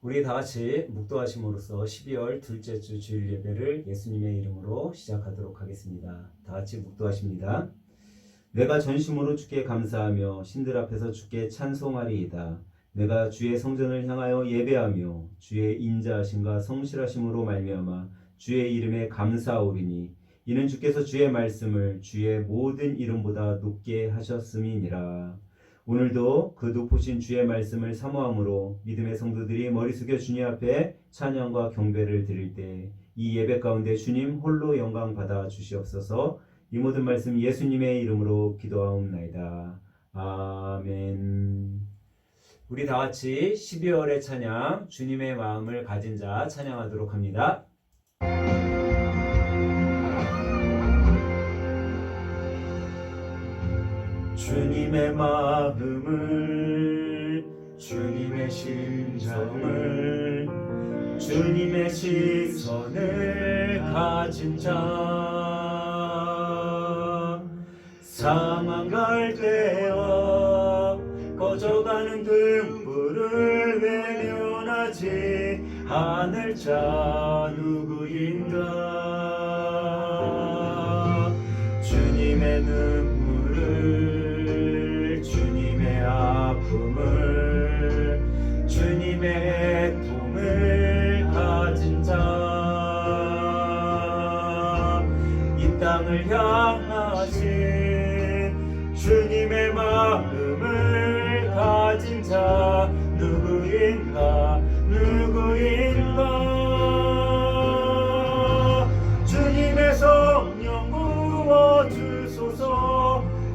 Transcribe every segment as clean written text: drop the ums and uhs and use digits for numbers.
우리 다 같이 묵도하심으로써 12월 둘째 주 주일 예배를 예수님의 이름으로 시작하도록 하겠습니다. 다 같이 묵도하십니다. 내가 전심으로 주께 감사하며 신들 앞에서 주께 찬송하리이다. 내가 주의 성전을 향하여 예배하며 주의 인자하심과 성실하심으로 말미암아 주의 이름에 감사하오리니 이는 주께서 주의 말씀을 주의 모든 이름보다 높게 하셨음이니라. 오늘도 그 높으신 주의 말씀을 사모함으로 믿음의 성도들이 머리 숙여 주님 앞에 찬양과 경배를 드릴 때 이 예배 가운데 주님 홀로 영광 받아 주시옵소서. 이 모든 말씀 예수님의 이름으로 기도하옵나이다. 아멘. 우리 다 같이 12월의 찬양 주님의 마음을 가진 자 찬양하도록 합니다. 주님의 마음을 주님의 심정을 주님의 시선을 가진 자 상한 갈대와 꺼져가는 등불을 외면하지 않을 자 누구인가. 주님의 눈물을 주님의 아픔을 주님의 애통을 가진 자 이 땅을 향하신 주님의 마음을 가진 자 누구인가. 주님의 성령 부어주소서.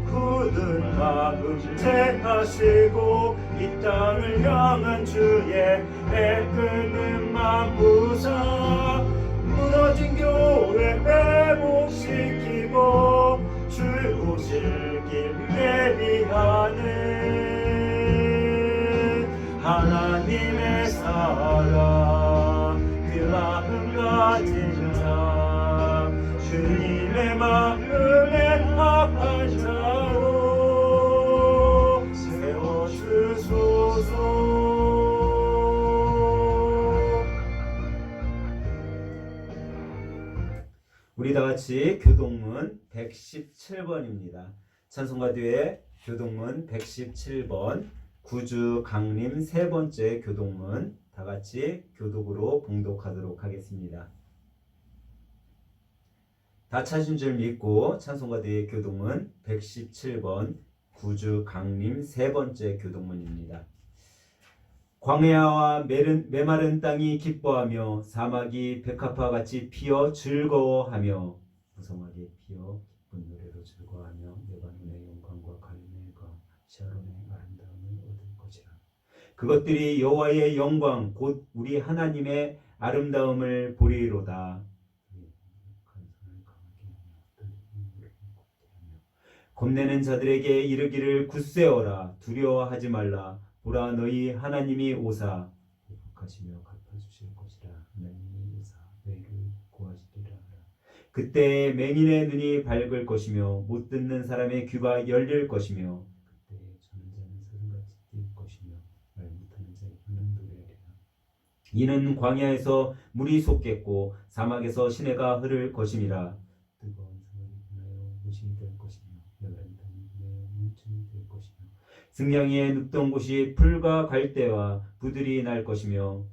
굳은 마음 채하시고 이 땅을 향한 주의 애끄는 맘 부사 무너진 교회 회복시키고 주 오실 길 예비하는 하나님의 사랑 그 마음 가진 자 주님의 마음에 합한 자로 세워주소서. 우리 다같이 교동문 117번입니다. 찬송가 뒤에 교동문 117번 구주 강림 세 번째 교동문 다같이 교독으로 봉독하도록 하겠습니다. 다 찾은 줄 믿고 찬송가 뒤에 교동문 117번 구주 강림 세 번째 교동문입니다. 광야와 메마른 땅이 기뻐하며 사막이 백합화 같이 피어 즐거워하며 무성하게 피어 기쁜 노래로 즐거워하며 레바논의 영광과 갈멜과 샤론의 아름다움을 얻을 것이라. 그것들이 여호와의 영광 곧 우리 하나님의 아름다움을 보리로다. 겁내는 자들에게 이르기를 굳세어라. 두려워하지 말라. 보라 너희 하나님이 오사 회복하시며 갚아주실 것이라. 하나님이 오사 너희를 구하시리라. 그때 맹인의 눈이 밝을 것이며 못 듣는 사람의 귀가 열릴 것이며 그때 자는 자는 사슴같이 뛸 것이며 말 못하는 자의 혀는 노래하리라. 이는 광야에서 물이 솟겠고 사막에서 시내가 흐를 것임이라. 뜨거운 사막이 분하여 무심이 될 것이며 메마른 땅이 분하여 문틈이 될 것이며 승냥이의 눕던 곳이 풀과 갈대와 부들이 날 것이며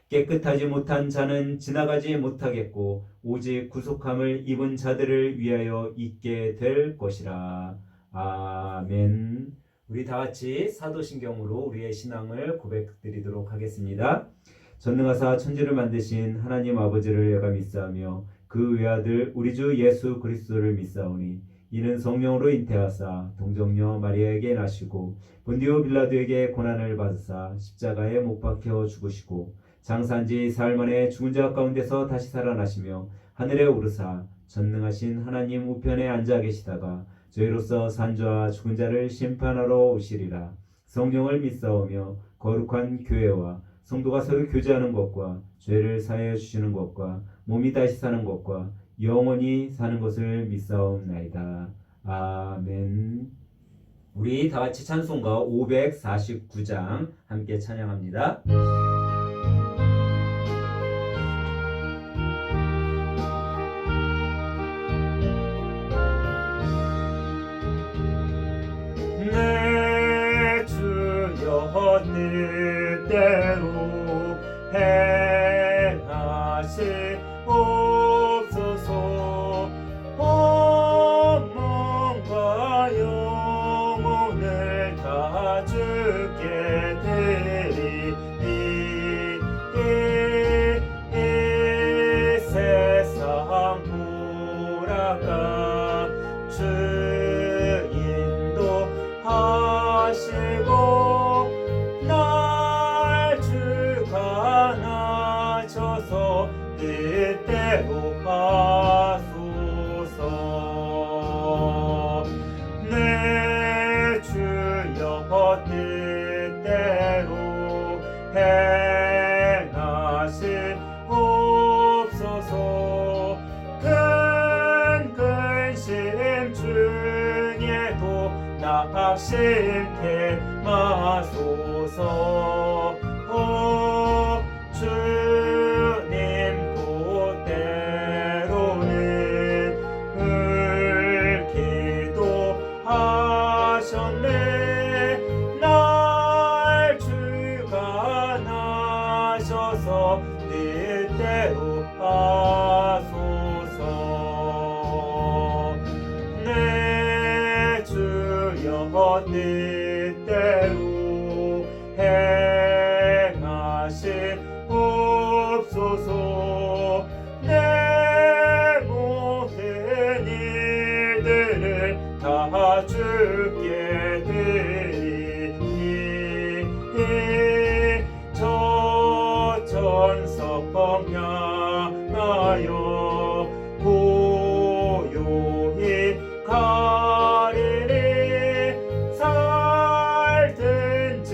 깨끗하지 못한 자는 지나가지 못하겠고 오직 구속함을 입은 자들을 위하여 있게 될 것이라. 아멘. 우리 다같이 사도신경으로 우리의 신앙을 고백드리도록 하겠습니다. 전능하사 천지를 만드신 하나님 아버지를 내가 믿사오며 그 외아들 우리 주 예수 그리스도를 믿사오니 이는 성령으로 잉태하사 동정녀 마리아에게 나시고 본디오 빌라도에게 고난을 받으사 십자가에 못 박혀 죽으시고 장사한지 사흘 만에 죽은 자 가운데서 다시 살아나시며 하늘에 오르사 전능하신 하나님 우편에 앉아 계시다가 저희로서 산자와 죽은 자를 심판하러 오시리라. 성령을 믿사오며 거룩한 교회와 성도가 서로 교제하는 것과 죄를 사하여 주시는 것과 몸이 다시 사는 것과 영원히 사는 것을 믿사옵나이다. 아멘. 우리 다 같이 찬송가 549장 함께 찬양합니다. 내 주여 뜻대로 행하시옵소서. 몸과 영혼을 다 주께 드리니 이 세상 보라가 주인도 하시고 날 주가 나셔서 뜻대로 하소서. 내 주여 뜻대로 행하시옵소서. 큰 근심 중에도 낙심케 마소서. 주님도 때로는 울기도 하셨네. 날 주가 나셔서 뜻대로 하소서. 내 주여 뜻대로 행하시옵소서. 내 모든 일들을 다 주께 드리니 저 전성 향하여 고요히 가리니 살든지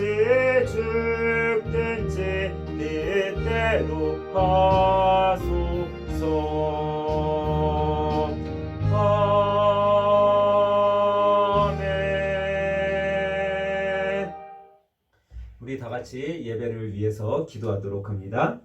죽든지 뜻대로 하소서. 아멘. 우리 다 같이 예배를 위해서 기도하도록 합니다.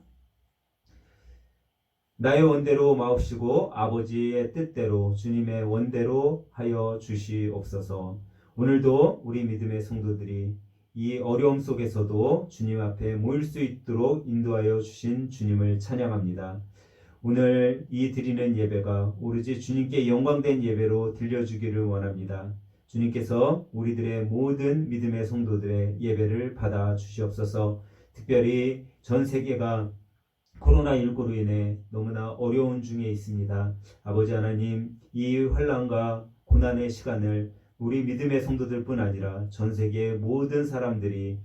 나의 원대로 마옵시고 아버지의 뜻대로 주님의 원대로 하여 주시옵소서. 오늘도 우리 믿음의 성도들이 이 어려움 속에서도 주님 앞에 모일 수 있도록 인도하여 주신 주님을 찬양합니다. 오늘 이 드리는 예배가 오로지 주님께 영광된 예배로 들려주기를 원합니다. 주님께서 우리들의 모든 믿음의 성도들의 예배를 받아 주시옵소서. 특별히 전 세계가 코로나19로 인해 너무나 어려운 중에 있습니다. 아버지 하나님, 이 환난과 고난의 시간을 우리 믿음의 성도들뿐 아니라 전 세계의 모든 사람들이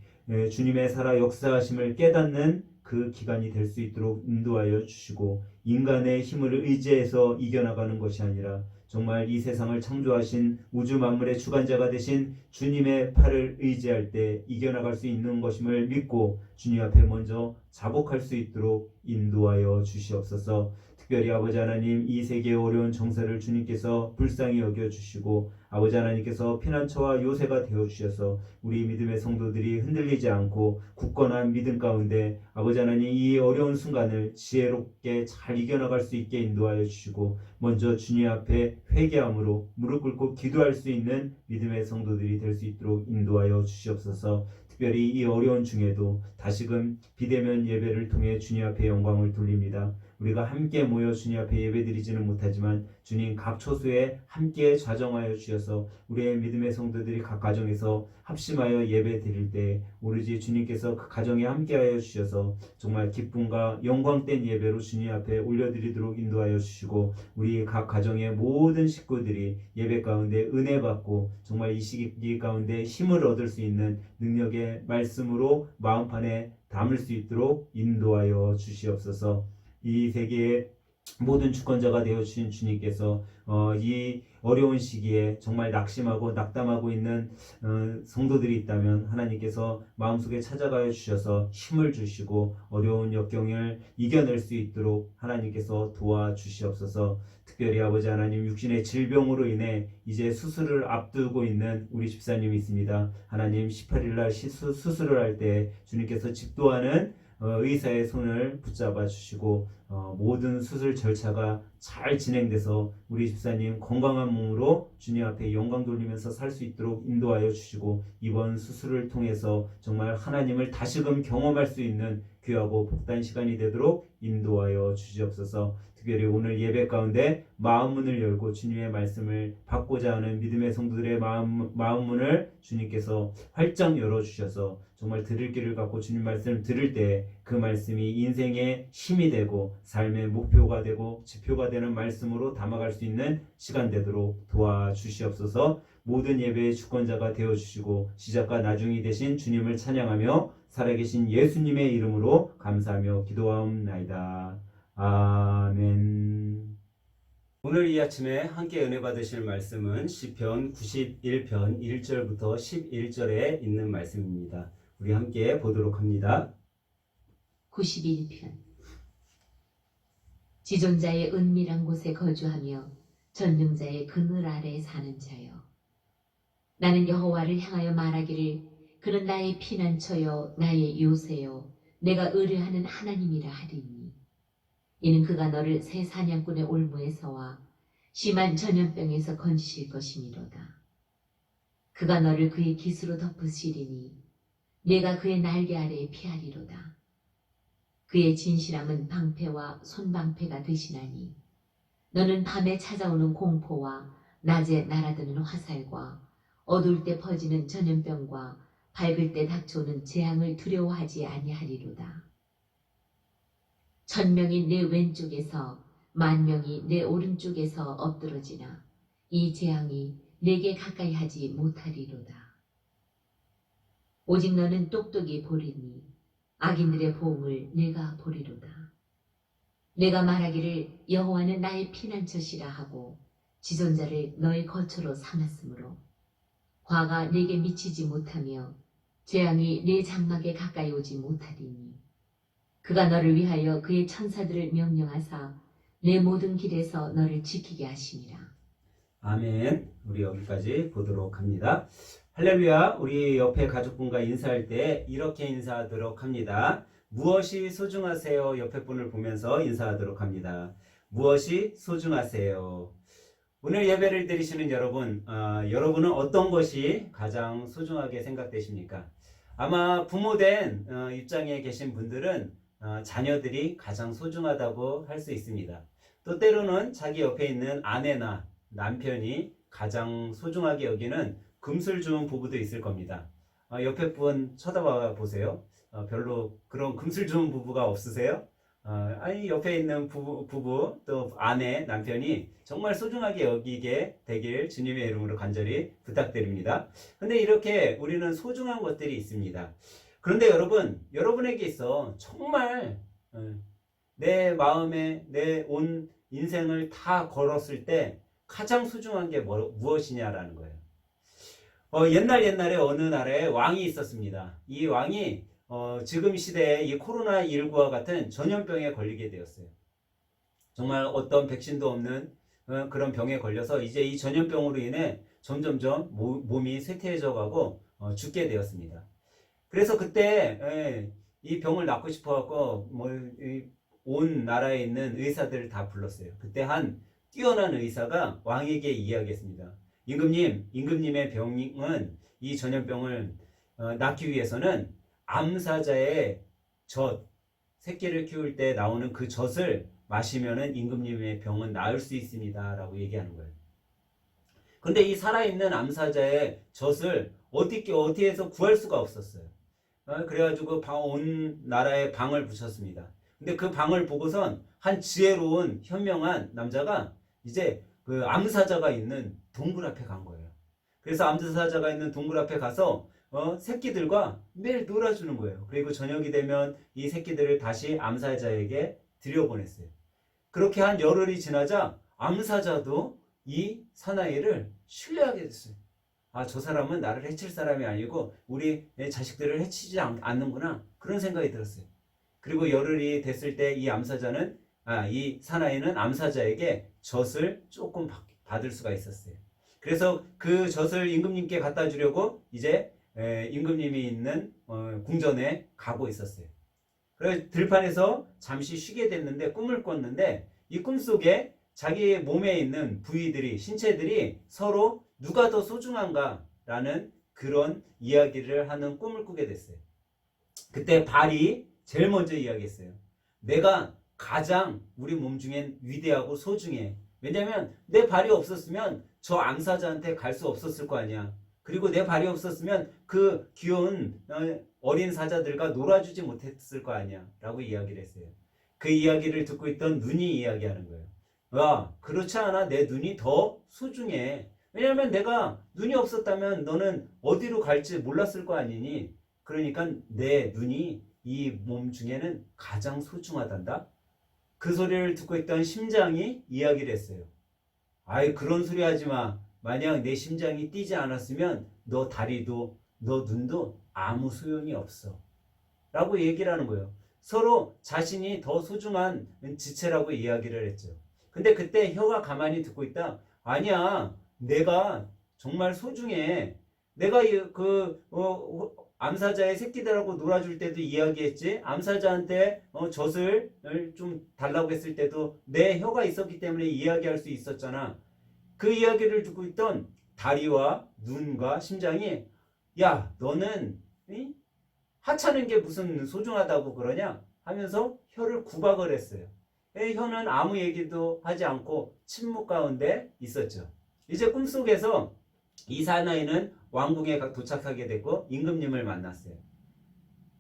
주님의 살아 역사하심을 깨닫는 그 기간이 될 수 있도록 인도하여 주시고, 인간의 힘을 의지해서 이겨나가는 것이 아니라 정말 이 세상을 창조하신 우주 만물의 주관자가 되신 주님의 팔을 의지할 때 이겨나갈 수 있는 것임을 믿고 주님 앞에 먼저 자복할 수 있도록 인도하여 주시옵소서. 특별히 아버지 하나님, 이 세계의 어려운 정세를 주님께서 불쌍히 여겨주시고 아버지 하나님께서 피난처와 요새가 되어주셔서 우리 믿음의 성도들이 흔들리지 않고 굳건한 믿음 가운데 아버지 하나님, 이 어려운 순간을 지혜롭게 잘 이겨나갈 수 있게 인도하여 주시고 먼저 주님 앞에 회개함으로 무릎 꿇고 기도할 수 있는 믿음의 성도들이 될 수 있도록 인도하여 주시옵소서. 특별히 이 어려운 중에도 다시금 비대면 예배를 통해 주님 앞에 영광을 돌립니다. 우리가 함께 모여 주님 앞에 예배드리지는 못하지만 주님 각 초소에 함께 좌정하여 주셔서 우리의 믿음의 성도들이 각 가정에서 합심하여 예배 드릴 때 오로지 주님께서 그 가정에 함께하여 주셔서 정말 기쁨과 영광된 예배로 주님 앞에 올려드리도록 인도하여 주시고 우리 각 가정의 모든 식구들이 예배 가운데 은혜 받고 정말 이 시기 가운데 힘을 얻을 수 있는 능력의 말씀으로 마음판에 담을 수 있도록 인도하여 주시옵소서. 이 세계에 모든 주권자가 되어주신 주님께서 이 어려운 시기에 정말 낙심하고 낙담하고 있는 성도들이 있다면 하나님께서 마음속에 찾아가여 주셔서 힘을 주시고 어려운 역경을 이겨낼 수 있도록 하나님께서 도와주시옵소서. 특별히 아버지 하나님, 육신의 질병으로 인해 이제 수술을 앞두고 있는 우리 집사님이 있습니다. 하나님, 18일 날 수술을 할 때 주님께서 집도하는 의사의 손을 붙잡아 주시고 모든 수술 절차가 잘 진행돼서 우리 집사님 건강한 몸으로 주님 앞에 영광 돌리면서 살 수 있도록 인도하여 주시고, 이번 수술을 통해서 정말 하나님을 다시금 경험할 수 있는 귀하고 복된 시간이 되도록 인도하여 주시옵소서. 특별히 오늘 예배 가운데 마음 문을 열고 주님의 말씀을 받고자 하는 믿음의 성도들의 마음 문을 주님께서 활짝 열어주셔서 정말 들을 길을 갖고 주님 말씀을 들을 때 그 말씀이 인생의 힘이 되고 삶의 목표가 되고 지표가 되는 말씀으로 담아갈 수 있는 시간 되도록 도와주시옵소서. 모든 예배의 주권자가 되어주시고 시작과 나중이 되신 주님을 찬양하며 살아계신 예수님의 이름으로 감사하며 기도하옵나이다. 아멘. 오늘 이 아침에 함께 은혜 받으실 말씀은 시편 91편 1절부터 11절에 있는 말씀입니다. 우리 함께 보도록 합니다. 91편. 지존자의 은밀한 곳에 거주하며 전능자의 그늘 아래에 사는 자여, 나는 여호와를 향하여 말하기를 그는 나의 피난처요 나의 요새요 내가 의뢰하는 하나님이라 하리니, 이는 그가 너를 새 사냥꾼의 올무에서와 심한 전염병에서 건지실 것이미로다. 그가 너를 그의 깃으로 덮으시리니 내가 그의 날개 아래에 피하리로다. 그의 진실함은 방패와 손방패가 되시나니, 너는 밤에 찾아오는 공포와 낮에 날아드는 화살과 어두울 때 퍼지는 전염병과 밝을 때 닥쳐오는 재앙을 두려워하지 아니하리로다. 1000명이 내 왼쪽에서 10,000명이 내 오른쪽에서 엎드러지나 이 재앙이 내게 가까이 하지 못하리로다. 오직 너는 똑똑히 보리니 악인들의 보응을 내가 보리로다. 내가 말하기를 여호와는 나의 피난처시라 하고 지존자를 너의 거처로 삼았으므로 화가 내게 미치지 못하며 재앙이 내 장막에 가까이 오지 못하리니, 그가 너를 위하여 그의 천사들을 명령하사 내 모든 길에서 너를 지키게 하심이라. 아멘. 우리 여기까지 보도록 합니다. 할렐루야. 우리 옆에 가족분과 인사할 때 이렇게 인사하도록 합니다. 무엇이 소중하세요? 옆에 분을 보면서 인사하도록 합니다. 무엇이 소중하세요? 오늘 예배를 드리시는 여러분, 여러분은 어떤 것이 가장 소중하게 생각되십니까? 아마 부모된 입장에 계신 분들은 자녀들이 가장 소중하다고 할 수 있습니다. 또 때로는 자기 옆에 있는 아내나 남편이 가장 소중하게 여기는 금술 주운 부부도 있을 겁니다. 옆에 분 쳐다봐 보세요. 별로 그런 금술 주운 부부가 없으세요? 아니, 옆에 있는 부부 또 아내 남편이 정말 소중하게 여기게 되길 주님의 이름으로 간절히 부탁드립니다. 근데 이렇게 우리는 소중한 것들이 있습니다. 그런데 여러분, 여러분에게 있어 정말 내 마음에 내 온 인생을 다 걸었을 때 가장 소중한 게 무엇이냐라는 거예요. 옛날에 어느 나라에 왕이 있었습니다. 이 왕이 지금 시대에 이 코로나19와 같은 전염병에 걸리게 되었어요. 정말 어떤 백신도 없는 그런 병에 걸려서 이제 이 전염병으로 인해 점점점 몸이 쇠퇴해져 가고 죽게 되었습니다. 그래서 그때 이 병을 낫고 싶어 갖고 온 나라에 있는 의사들을 다 불렀어요. 그때 한 뛰어난 의사가 왕에게 이야기했습니다. 임금님의 병은, 이 전염병을 낫기 위해서는 암사자의 젖, 새끼를 키울 때 나오는 그 젖을 마시면은 임금님의 병은 나을 수 있습니다 라고 얘기하는 거예요. 근데 이 살아있는 암사자의 젖을 어떻게 해서 구할 수가 없었어요. 그래가지고 온 나라에 방을 붙였습니다. 근데 그 방을 보고선 한 지혜로운 현명한 남자가 이제 그 암사자가 있는 동굴 앞에 간 거예요. 그래서 암사자가 있는 동굴 앞에 가서 새끼들과 매일 놀아주는 거예요. 그리고 저녁이 되면 이 새끼들을 다시 암사자에게 들여보냈어요. 그렇게 한 열흘이 지나자 암사자도 이 사나이를 신뢰하게 됐어요. 아, 저 사람은 나를 해칠 사람이 아니고 우리 자식들을 해치지 않는구나. 그런 생각이 들었어요. 그리고 열흘이 됐을 때 이 사나이는 암사자에게 젖을 조금 받을 수가 있었어요. 그래서 그 젖을 임금님께 갖다 주려고 이제 임금님이 있는 궁전에 가고 있었어요. 그래서 들판에서 잠시 쉬게 됐는데 꿈을 꿨는데 이 꿈속에 자기 몸에 있는 부위들이, 신체들이 서로 누가 더 소중한가라는 그런 이야기를 하는 꿈을 꾸게 됐어요. 그때 발이 제일 먼저 이야기했어요. 내가 가장 우리 몸 중엔 위대하고 소중해. 왜냐면 내 발이 없었으면 저 암사자한테 갈 수 없었을 거 아니야. 그리고 내 발이 없었으면 그 귀여운 어린 사자들과 놀아주지 못했을 거 아니야. 라고 이야기를 했어요. 그 이야기를 듣고 있던 눈이 이야기하는 거예요. 야, 그렇지 않아. 내 눈이 더 소중해. 왜냐면 내가 눈이 없었다면 너는 어디로 갈지 몰랐을 거 아니니. 그러니까 내 눈이 이 몸 중에는 가장 소중하단다. 그 소리를 듣고 있던 심장이 이야기를 했어요. 아이, 그런 소리 하지 마. 만약 내 심장이 뛰지 않았으면 너 다리도 너 눈도 아무 소용이 없어. 라고 얘기를 하는 거예요. 서로 자신이 더 소중한 지체라고 이야기를 했죠. 근데 그때 혀가 가만히 듣고 있다. 아니야, 내가 정말 소중해. 내가 암사자의 새끼들하고 놀아줄 때도 이야기했지. 암사자한테 젖을 좀 달라고 했을 때도 내 혀가 있었기 때문에 이야기할 수 있었잖아. 그 이야기를 듣고 있던 다리와 눈과 심장이 야, 너는 하찮은 게 무슨 소중하다고 그러냐 하면서 혀를 구박을 했어요. 혀는 아무 얘기도 하지 않고 침묵 가운데 있었죠. 이제 꿈속에서 이 사나이는 왕궁에 도착하게 됐고 임금님을 만났어요.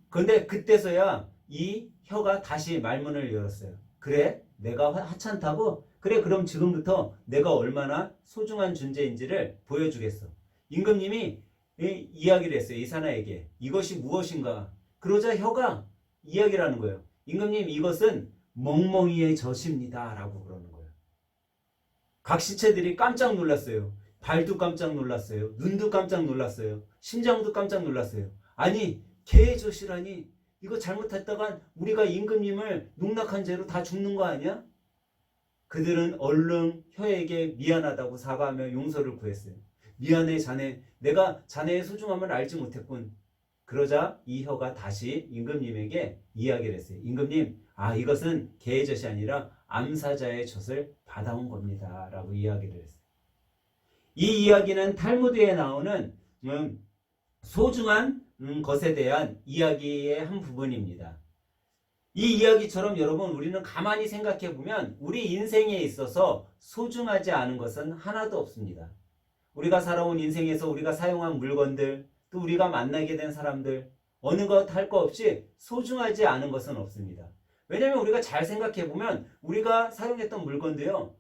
그런데 그때서야 이 혀가 다시 말문을 열었어요. 그래? 내가 하찮다고? 그래, 그럼 지금부터 내가 얼마나 소중한 존재인지를 보여주겠어. 임금님이 이야기를 했어요. 이 사나이에게. 이것이 무엇인가? 그러자 혀가 이야기를 하는 거예요. 임금님, 이것은 멍멍이의 젖입니다. 라고 그러는 거예요. 각 시체들이 깜짝 놀랐어요. 발도 깜짝 놀랐어요. 눈도 깜짝 놀랐어요. 심장도 깜짝 놀랐어요. 아니, 개의 젖이라니 이거 잘못했다간 우리가 임금님을 농락한 죄로 다 죽는 거 아니야? 그들은 얼른 혀에게 미안하다고 사과하며 용서를 구했어요. 미안해 자네. 내가 자네의 소중함을 알지 못했군. 그러자 이 혀가 다시 임금님에게 이야기를 했어요. 임금님, 이것은 개의 젖이 아니라 암사자의 젖을 받아온 겁니다. 라고 이야기를 했어요. 이 이야기는 탈무드에 나오는 소중한 것에 대한 이야기의 한 부분입니다. 이 이야기처럼 여러분, 우리는 가만히 생각해 보면 우리 인생에 있어서 소중하지 않은 것은 하나도 없습니다. 우리가 살아온 인생에서 우리가 사용한 물건들, 또 우리가 만나게 된 사람들, 어느 것 할 거 없이 소중하지 않은 것은 없습니다. 왜냐하면 우리가 잘 생각해 보면 우리가 사용했던 물건도요,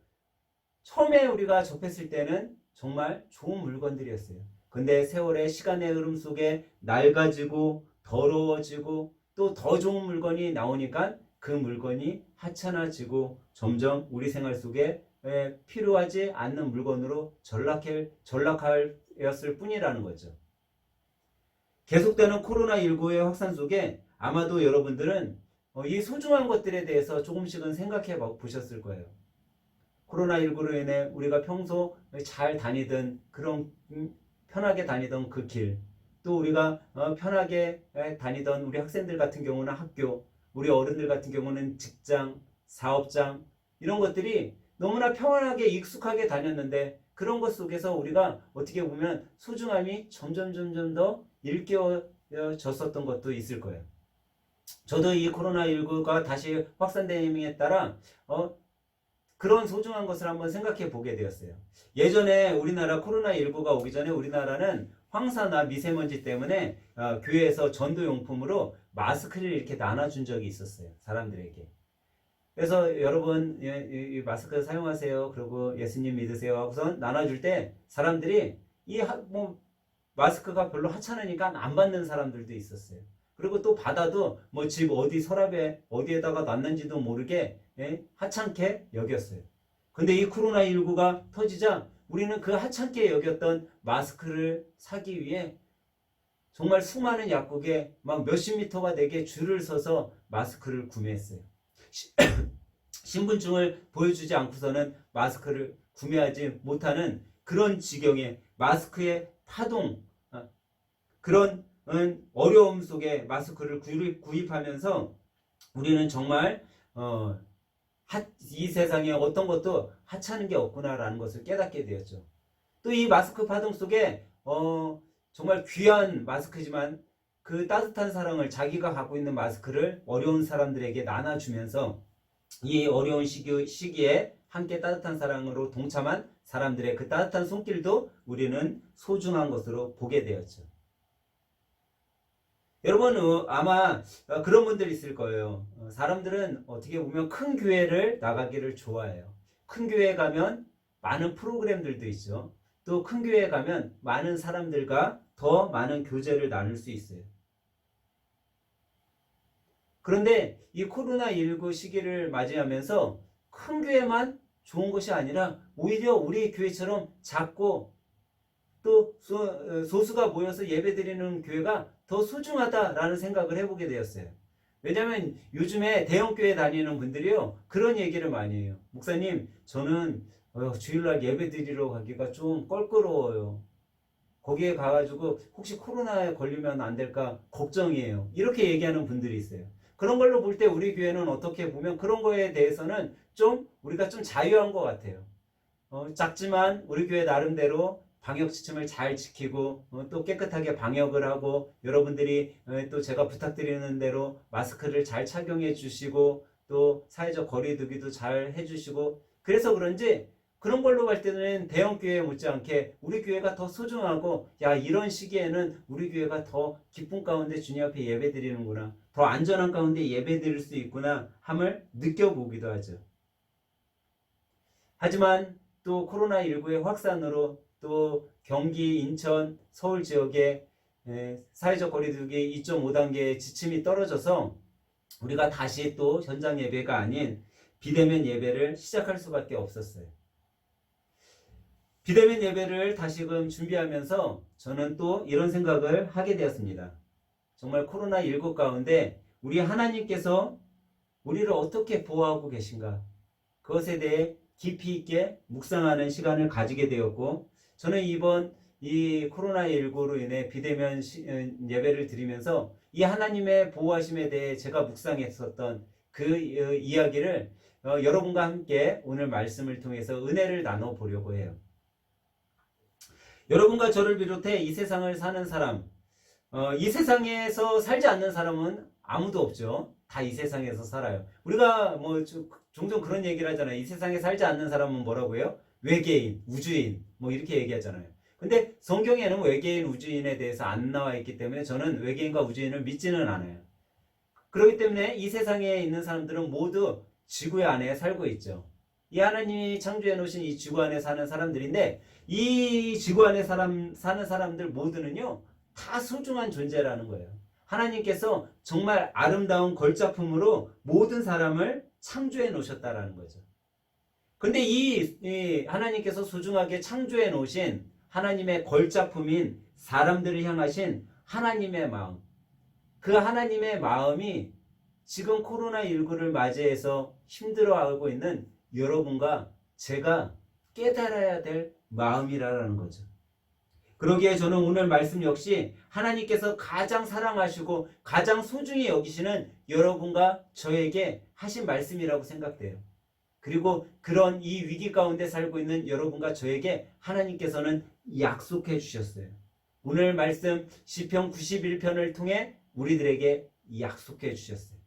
처음에 우리가 접했을 때는 정말 좋은 물건들이었어요. 근데 세월의 시간의 흐름 속에 낡아지고 더러워지고 또 더 좋은 물건이 나오니까 그 물건이 하찮아지고 점점 우리 생활 속에 필요하지 않는 물건으로 전락하였을 뿐이라는 거죠. 계속되는 코로나19의 확산 속에 아마도 여러분들은 이 소중한 것들에 대해서 조금씩은 생각해 보셨을 거예요. 코로나19로 인해 우리가 평소 잘 다니던 그런 편하게 다니던 그 길, 또 우리가 편하게 다니던 우리 학생들 같은 경우는 학교, 우리 어른들 같은 경우는 직장, 사업장, 이런 것들이 너무나 평안하게 익숙하게 다녔는데 그런 것 속에서 우리가 어떻게 보면 소중함이 점점 더 일깨워졌었던 것도 있을 거예요. 저도 이 코로나19가 다시 확산됨에 따라 그런 소중한 것을 한번 생각해 보게 되었어요. 예전에 우리나라 코로나19가 오기 전에 우리나라는 황사나 미세먼지 때문에 교회에서 전도용품으로 마스크를 이렇게 나눠준 적이 있었어요. 사람들에게. 그래서 여러분 이 마스크 사용하세요. 그리고 예수님 믿으세요. 하고선 나눠줄 때 사람들이 마스크가 별로 하찮으니까 안 받는 사람들도 있었어요. 그리고 또 받아도 집 어디 서랍에 어디에다가 놨는지도 모르게 하찮게 여겼어요. 근데 이 코로나19가 터지자 우리는 그 하찮게 여겼던 마스크를 사기 위해 정말 수많은 약국에 막 몇십 미터가 되게 줄을 서서 마스크를 구매했어요. 신분증을 보여주지 않고서는 마스크를 구매하지 못하는 그런 지경에 마스크의 파동, 그런 어려움 속에 마스크를 구입하면서 우리는 정말 이 세상에 어떤 것도 하찮은 게 없구나라는 것을 깨닫게 되었죠. 또 이 마스크 파동 속에 정말 귀한 마스크지만 그 따뜻한 사랑을 자기가 갖고 있는 마스크를 어려운 사람들에게 나눠주면서 이 어려운 시기에 함께 따뜻한 사랑으로 동참한 사람들의 그 따뜻한 손길도 우리는 소중한 것으로 보게 되었죠. 여러분 아마 그런 분들 있을 거예요. 사람들은 어떻게 보면 큰 교회를 나가기를 좋아해요. 큰 교회에 가면 많은 프로그램들도 있죠. 또 큰 교회에 가면 많은 사람들과 더 많은 교제를 나눌 수 있어요. 그런데 이 코로나19 시기를 맞이하면서 큰 교회만 좋은 것이 아니라 오히려 우리 교회처럼 작고 또 소수가 모여서 예배드리는 교회가 더 소중하다라는 생각을 해보게 되었어요. 왜냐하면 요즘에 대형교회 다니는 분들이요 그런 얘기를 많이 해요. 목사님 저는 주일날 예배드리러 가기가 좀 껄끄러워요. 거기에 가가지고 혹시 코로나에 걸리면 안 될까 걱정이에요. 이렇게 얘기하는 분들이 있어요. 그런 걸로 볼 때 우리 교회는 어떻게 보면 그런 거에 대해서는 좀 우리가 좀 자유한 것 같아요. 작지만 우리 교회 나름대로 방역 지침을 잘 지키고 또 깨끗하게 방역을 하고 여러분들이 또 제가 부탁드리는 대로 마스크를 잘 착용해 주시고 또 사회적 거리 두기도 잘 해주시고 그래서 그런지 그런 걸로 갈 때는 대형교회 못지않게 우리 교회가 더 소중하고 야 이런 시기에는 우리 교회가 더 기쁨 가운데 주님 앞에 예배 드리는구나 더 안전한 가운데 예배 드릴 수 있구나 함을 느껴보기도 하죠. 하지만 또 코로나19의 확산으로 또 경기, 인천, 서울 지역에 사회적 거리두기 2.5단계의 지침이 떨어져서 우리가 다시 또 현장 예배가 아닌 비대면 예배를 시작할 수밖에 없었어요. 비대면 예배를 다시금 준비하면서 저는 또 이런 생각을 하게 되었습니다. 정말 코로나19 가운데 우리 하나님께서 우리를 어떻게 보호하고 계신가 그것에 대해 깊이 있게 묵상하는 시간을 가지게 되었고 저는 이번 이 코로나19로 인해 비대면 예배를 드리면서 이 하나님의 보호하심에 대해 제가 묵상했었던 그 이야기를 여러분과 함께 오늘 말씀을 통해서 은혜를 나눠보려고 해요. 여러분과 저를 비롯해 이 세상을 사는 사람, 이 세상에서 살지 않는 사람은 아무도 없죠. 다 이 세상에서 살아요. 우리가 뭐 종종 그런 얘기를 하잖아요. 이 세상에 살지 않는 사람은 뭐라고요? 외계인, 우주인 뭐 이렇게 얘기하잖아요. 근데 성경에는 외계인, 우주인에 대해서 안 나와 있기 때문에 저는 외계인과 우주인을 믿지는 않아요. 그렇기 때문에 이 세상에 있는 사람들은 모두 지구 안에 살고 있죠. 이 하나님이 창조해 놓으신 이 지구 안에 사는 사람들인데 이 지구 안에 사는 사람들 모두는요 다 소중한 존재라는 거예요. 하나님께서 정말 아름다운 걸작품으로 모든 사람을 창조해 놓으셨다라는 거죠. 근데 이 하나님께서 소중하게 창조해 놓으신 하나님의 걸작품인 사람들을 향하신 하나님의 마음, 그 하나님의 마음이 지금 코로나19를 맞이해서 힘들어하고 있는 여러분과 제가 깨달아야 될 마음이라는 거죠. 그러기에 저는 오늘 말씀 역시 하나님께서 가장 사랑하시고 가장 소중히 여기시는 여러분과 저에게 하신 말씀이라고 생각돼요. 그리고 그런 이 위기 가운데 살고 있는 여러분과 저에게 하나님께서는 약속해 주셨어요. 오늘 말씀 시편 91편을 통해 우리들에게 약속해 주셨어요.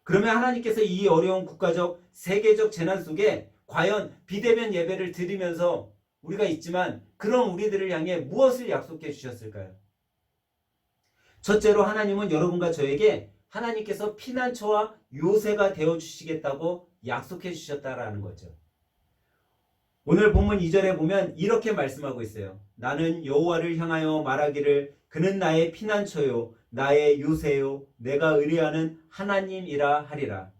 그러면 하나님께서 이 어려운 국가적 세계적 재난 속에 과연 비대면 예배를 드리면서 우리가 있지만 그런 우리들을 향해 무엇을 약속해 주셨을까요? 첫째로 하나님은 여러분과 저에게 하나님께서 피난처와 요새가 되어 주시겠다고 약속해 주셨다라는 거죠. 오늘 본문 2절에 보면 이렇게 말씀하고 있어요. 나는 여호와를 향하여 말하기를 그는 나의 피난처요 나의 요새요 내가 의뢰하는 하나님이라 하리라.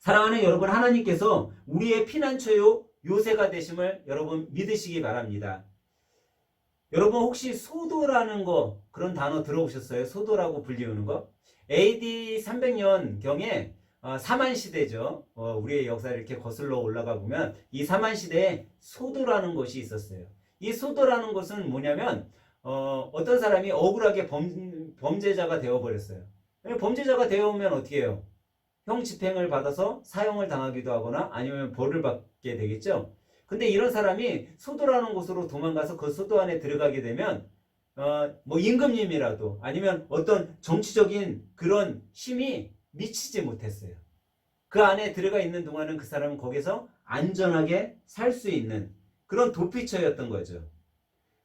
사랑하는 여러분, 하나님께서 우리의 피난처요 요새가 되심을 여러분 믿으시기 바랍니다. 여러분 혹시 소도라는 거 그런 단어 들어보셨어요? 소도라고 불리우는 거? AD 300년경에 사만시대죠. 우리의 역사를 이렇게 거슬러 올라가 보면 이 사만시대에 소도라는 것이 있었어요. 이 소도라는 것은 뭐냐면 어떤 사람이 억울하게 범죄자가 되어버렸어요. 범죄자가 되어오면 어떻게 해요? 형 집행을 받아서 사형을 당하기도 하거나 아니면 벌을 받게 되겠죠. 근데 이런 사람이 소도라는 곳으로 도망가서 그 소도 안에 들어가게 되면 뭐 임금님이라도 아니면 어떤 정치적인 그런 힘이 미치지 못했어요. 그 안에 들어가 있는 동안은 그 사람은 거기서 안전하게 살 수 있는 그런 도피처였던 거죠.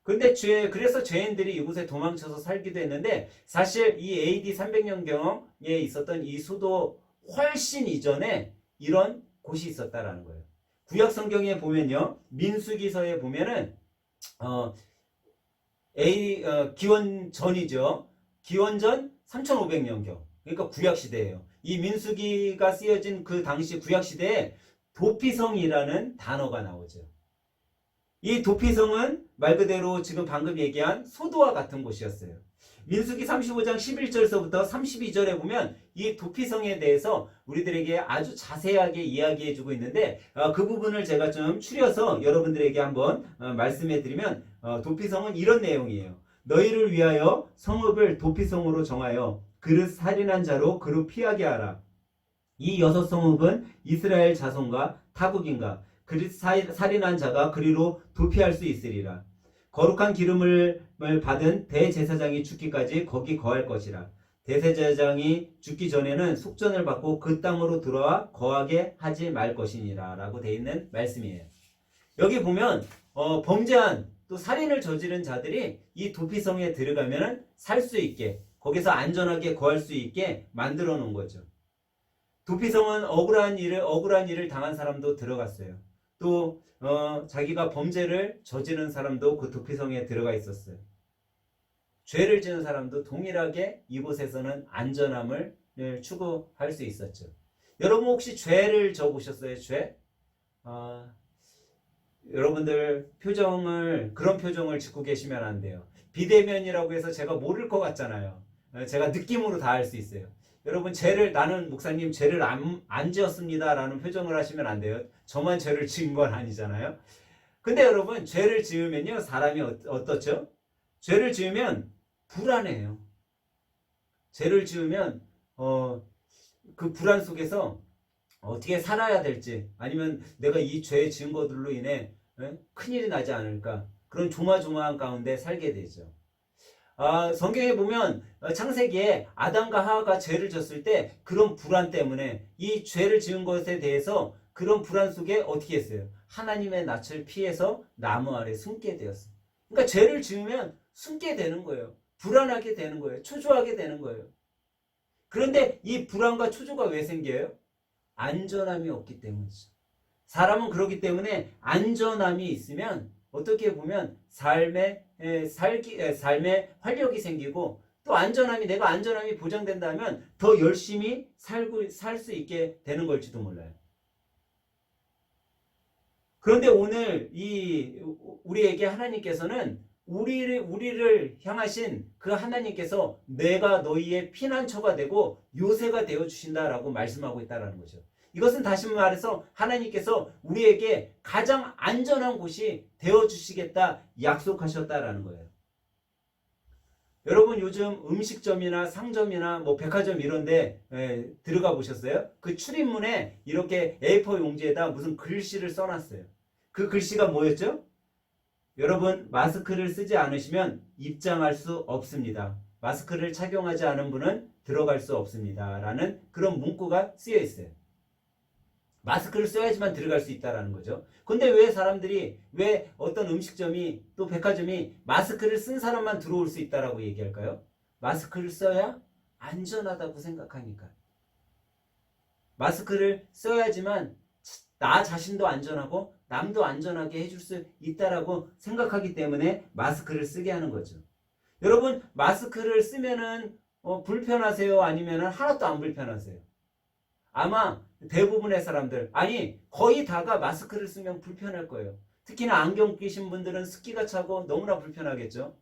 그런데 그래서 죄인들이 이곳에 도망쳐서 살기도 했는데 사실 이 AD 300년경에 있었던 이 소도 훨씬 이전에 이런 곳이 있었다라는 거예요. 구약 성경에 보면요, 민수기서에 보면은 기원 전이죠. 기원 전 3500년경. 그러니까 구약 시대예요. 이 민수기가 쓰여진 그 당시 구약 시대에 도피성이라는 단어가 나오죠. 이 도피성은 말 그대로 지금 방금 얘기한 소도와 같은 곳이었어요. 민수기 35장 11절서부터 32절에 보면 이 도피성에 대해서 우리들에게 아주 자세하게 이야기해주고 있는데 그 부분을 제가 좀 추려서 여러분들에게 한번 말씀해드리면 도피성은 이런 내용이에요. 너희를 위하여 성읍을 도피성으로 정하여 그릇 살인한 자로 그릇 피하게 하라. 이 6성읍은 이스라엘 자손과 타국인가 그릇 살인한 자가 그리로 도피할 수 있으리라. 거룩한 기름을 받은 대제사장이 죽기까지 거기 거할 것이라. 대제사장이 죽기 전에는 속전을 받고 그 땅으로 들어와 거하게 하지 말 것이니라 라고 되어 있는 말씀이에요. 여기 보면 범죄한 또 살인을 저지른 자들이 이 도피성에 들어가면 살 수 있게 거기서 안전하게 거할 수 있게 만들어 놓은 거죠. 도피성은 억울한 일을 당한 사람도 들어갔어요. 또 자기가 범죄를 저지른 사람도 그 도피성에 들어가 있었어요. 죄를 지은 사람도 동일하게 이곳에서는 안전함을 추구할 수 있었죠. 여러분 혹시 죄를 져보셨어요? 죄? 여러분들 그런 표정을 짓고 계시면 안 돼요. 비대면이라고 해서 제가 모를 것 같잖아요. 제가 느낌으로 다 알 수 있어요. 여러분 나는 목사님 죄를 안 지었습니다 라는 표정을 하시면 안 돼요. 저만 죄를 지은 건 아니잖아요. 근데 여러분 죄를 지으면요 사람이 어떻죠? 죄를 지으면 불안해요. 죄를 지으면 그 불안 속에서 어떻게 살아야 될지 아니면 내가 이 죄 지은 것들로 인해 큰일이 나지 않을까 그런 조마조마한 가운데 살게 되죠. 성경에 보면 창세기에 아담과 하와가 죄를 졌을 때 그런 불안 때문에 이 죄를 지은 것에 대해서 그런 불안 속에 어떻게 했어요? 하나님의 낯을 피해서 나무 아래 숨게 되었어요. 그러니까 죄를 지으면 숨게 되는 거예요. 불안하게 되는 거예요. 초조하게 되는 거예요. 그런데 이 불안과 초조가 왜 생겨요? 안전함이 없기 때문이죠. 사람은 그렇기 때문에 안전함이 있으면 어떻게 보면 삶에 활력이 생기고 또 내가 안전함이 보장된다면 더 열심히 살 수 있게 되는 걸지도 몰라요. 그런데 오늘 우리에게 하나님께서는 우리를 향하신 그 하나님께서 내가 너희의 피난처가 되고 요새가 되어 주신다라고 말씀하고 있다는 거죠. 이것은 다시 말해서 하나님께서 우리에게 가장 안전한 곳이 되어주시겠다 약속하셨다라는 거예요. 여러분 요즘 음식점이나 상점이나 뭐 백화점 이런 데 들어가 보셨어요? 그 출입문에 이렇게 A4 용지에다 무슨 글씨를 써놨어요. 그 글씨가 뭐였죠? 여러분 마스크를 쓰지 않으시면 입장할 수 없습니다. 마스크를 착용하지 않은 분은 들어갈 수 없습니다. 라는 그런 문구가 쓰여 있어요. 마스크를 써야지만 들어갈 수 있다는 거죠. 근데 왜 어떤 음식점이 또 백화점이 마스크를 쓴 사람만 들어올 수 있다라고 얘기할까요? 마스크를 써야 안전하다고 생각하니까. 마스크를 써야지만 나 자신도 안전하고 남도 안전하게 해줄 수 있다라고 생각하기 때문에 마스크를 쓰게 하는 거죠. 여러분 마스크를 쓰면은 불편하세요? 아니면은 하나도 안 불편하세요? 아마 대부분의 사람들, 아니 거의 다가 마스크를 쓰면 불편할 거예요. 특히나 안경 끼신 분들은 습기가 차고 너무나 불편하겠죠.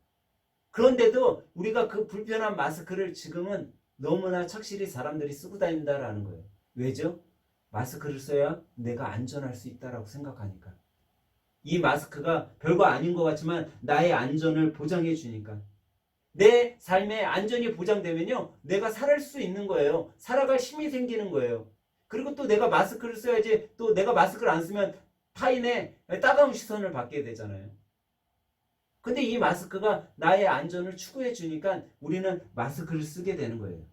그런데도 우리가 그 불편한 마스크를 지금은 너무나 착실히 사람들이 쓰고 다닌다라는 거예요. 왜죠? 마스크를 써야 내가 안전할 수 있다라고 생각하니까. 이 마스크가 별거 아닌 것 같지만 나의 안전을 보장해 주니까. 내 삶의 안전이 보장되면요, 내가 살아갈 수 있는 거예요. 살아갈 힘이 생기는 거예요. 그리고 또 내가 마스크를 써야지, 또 내가 마스크를 안 쓰면 타인의 따가운 시선을 받게 되잖아요. 근데 이 마스크가 나의 안전을 추구해 주니까 우리는 마스크를 쓰게 되는 거예요.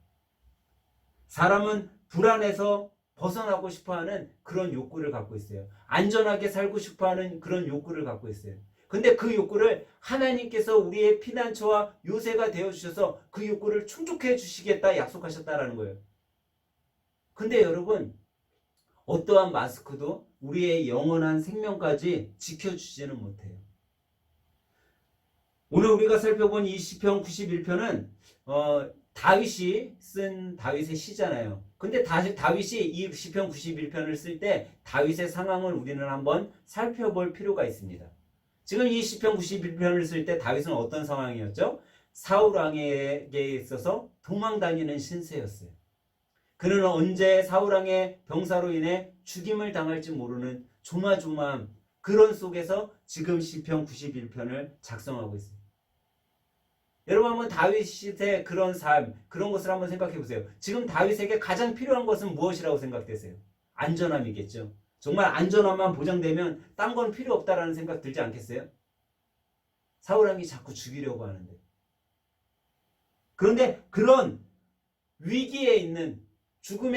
사람은 불안해서 벗어나고 싶어하는 그런 욕구를 갖고 있어요. 안전하게 살고 싶어하는 그런 욕구를 갖고 있어요. 근데 그 욕구를 하나님께서 우리의 피난처와 요새가 되어주셔서 그 욕구를 충족해 주시겠다 약속하셨다라는 거예요. 근데 여러분, 어떠한 마스크도 우리의 영원한 생명까지 지켜주지는 못해요. 오늘 우리가 살펴본 이 시편 91편은 다윗이 쓴 다윗의 시잖아요. 근데 다윗이 이 시편 91편을 쓸 때 다윗의 상황을 우리는 한번 살펴볼 필요가 있습니다. 지금 이 시편 91편을 쓸 때 다윗은 어떤 상황이었죠? 사울 왕에게 있어서 도망다니는 신세였어요. 그는 언제 사울 왕의 병사로 인해 죽임을 당할지 모르는 조마조마함, 그런 속에서 지금 시편 91편을 작성하고 있습니다. 여러분 한번 다윗의 그런 삶, 그런 것을 한번 생각해 보세요. 지금 다윗에게 가장 필요한 것은 무엇이라고 생각되세요? 안전함이겠죠. 정말 안전함만 보장되면 딴 건 필요 없다라는 생각 들지 않겠어요? 사울 왕이 자꾸 죽이려고 하는데. 그런데 그런 위기에 있는 죽음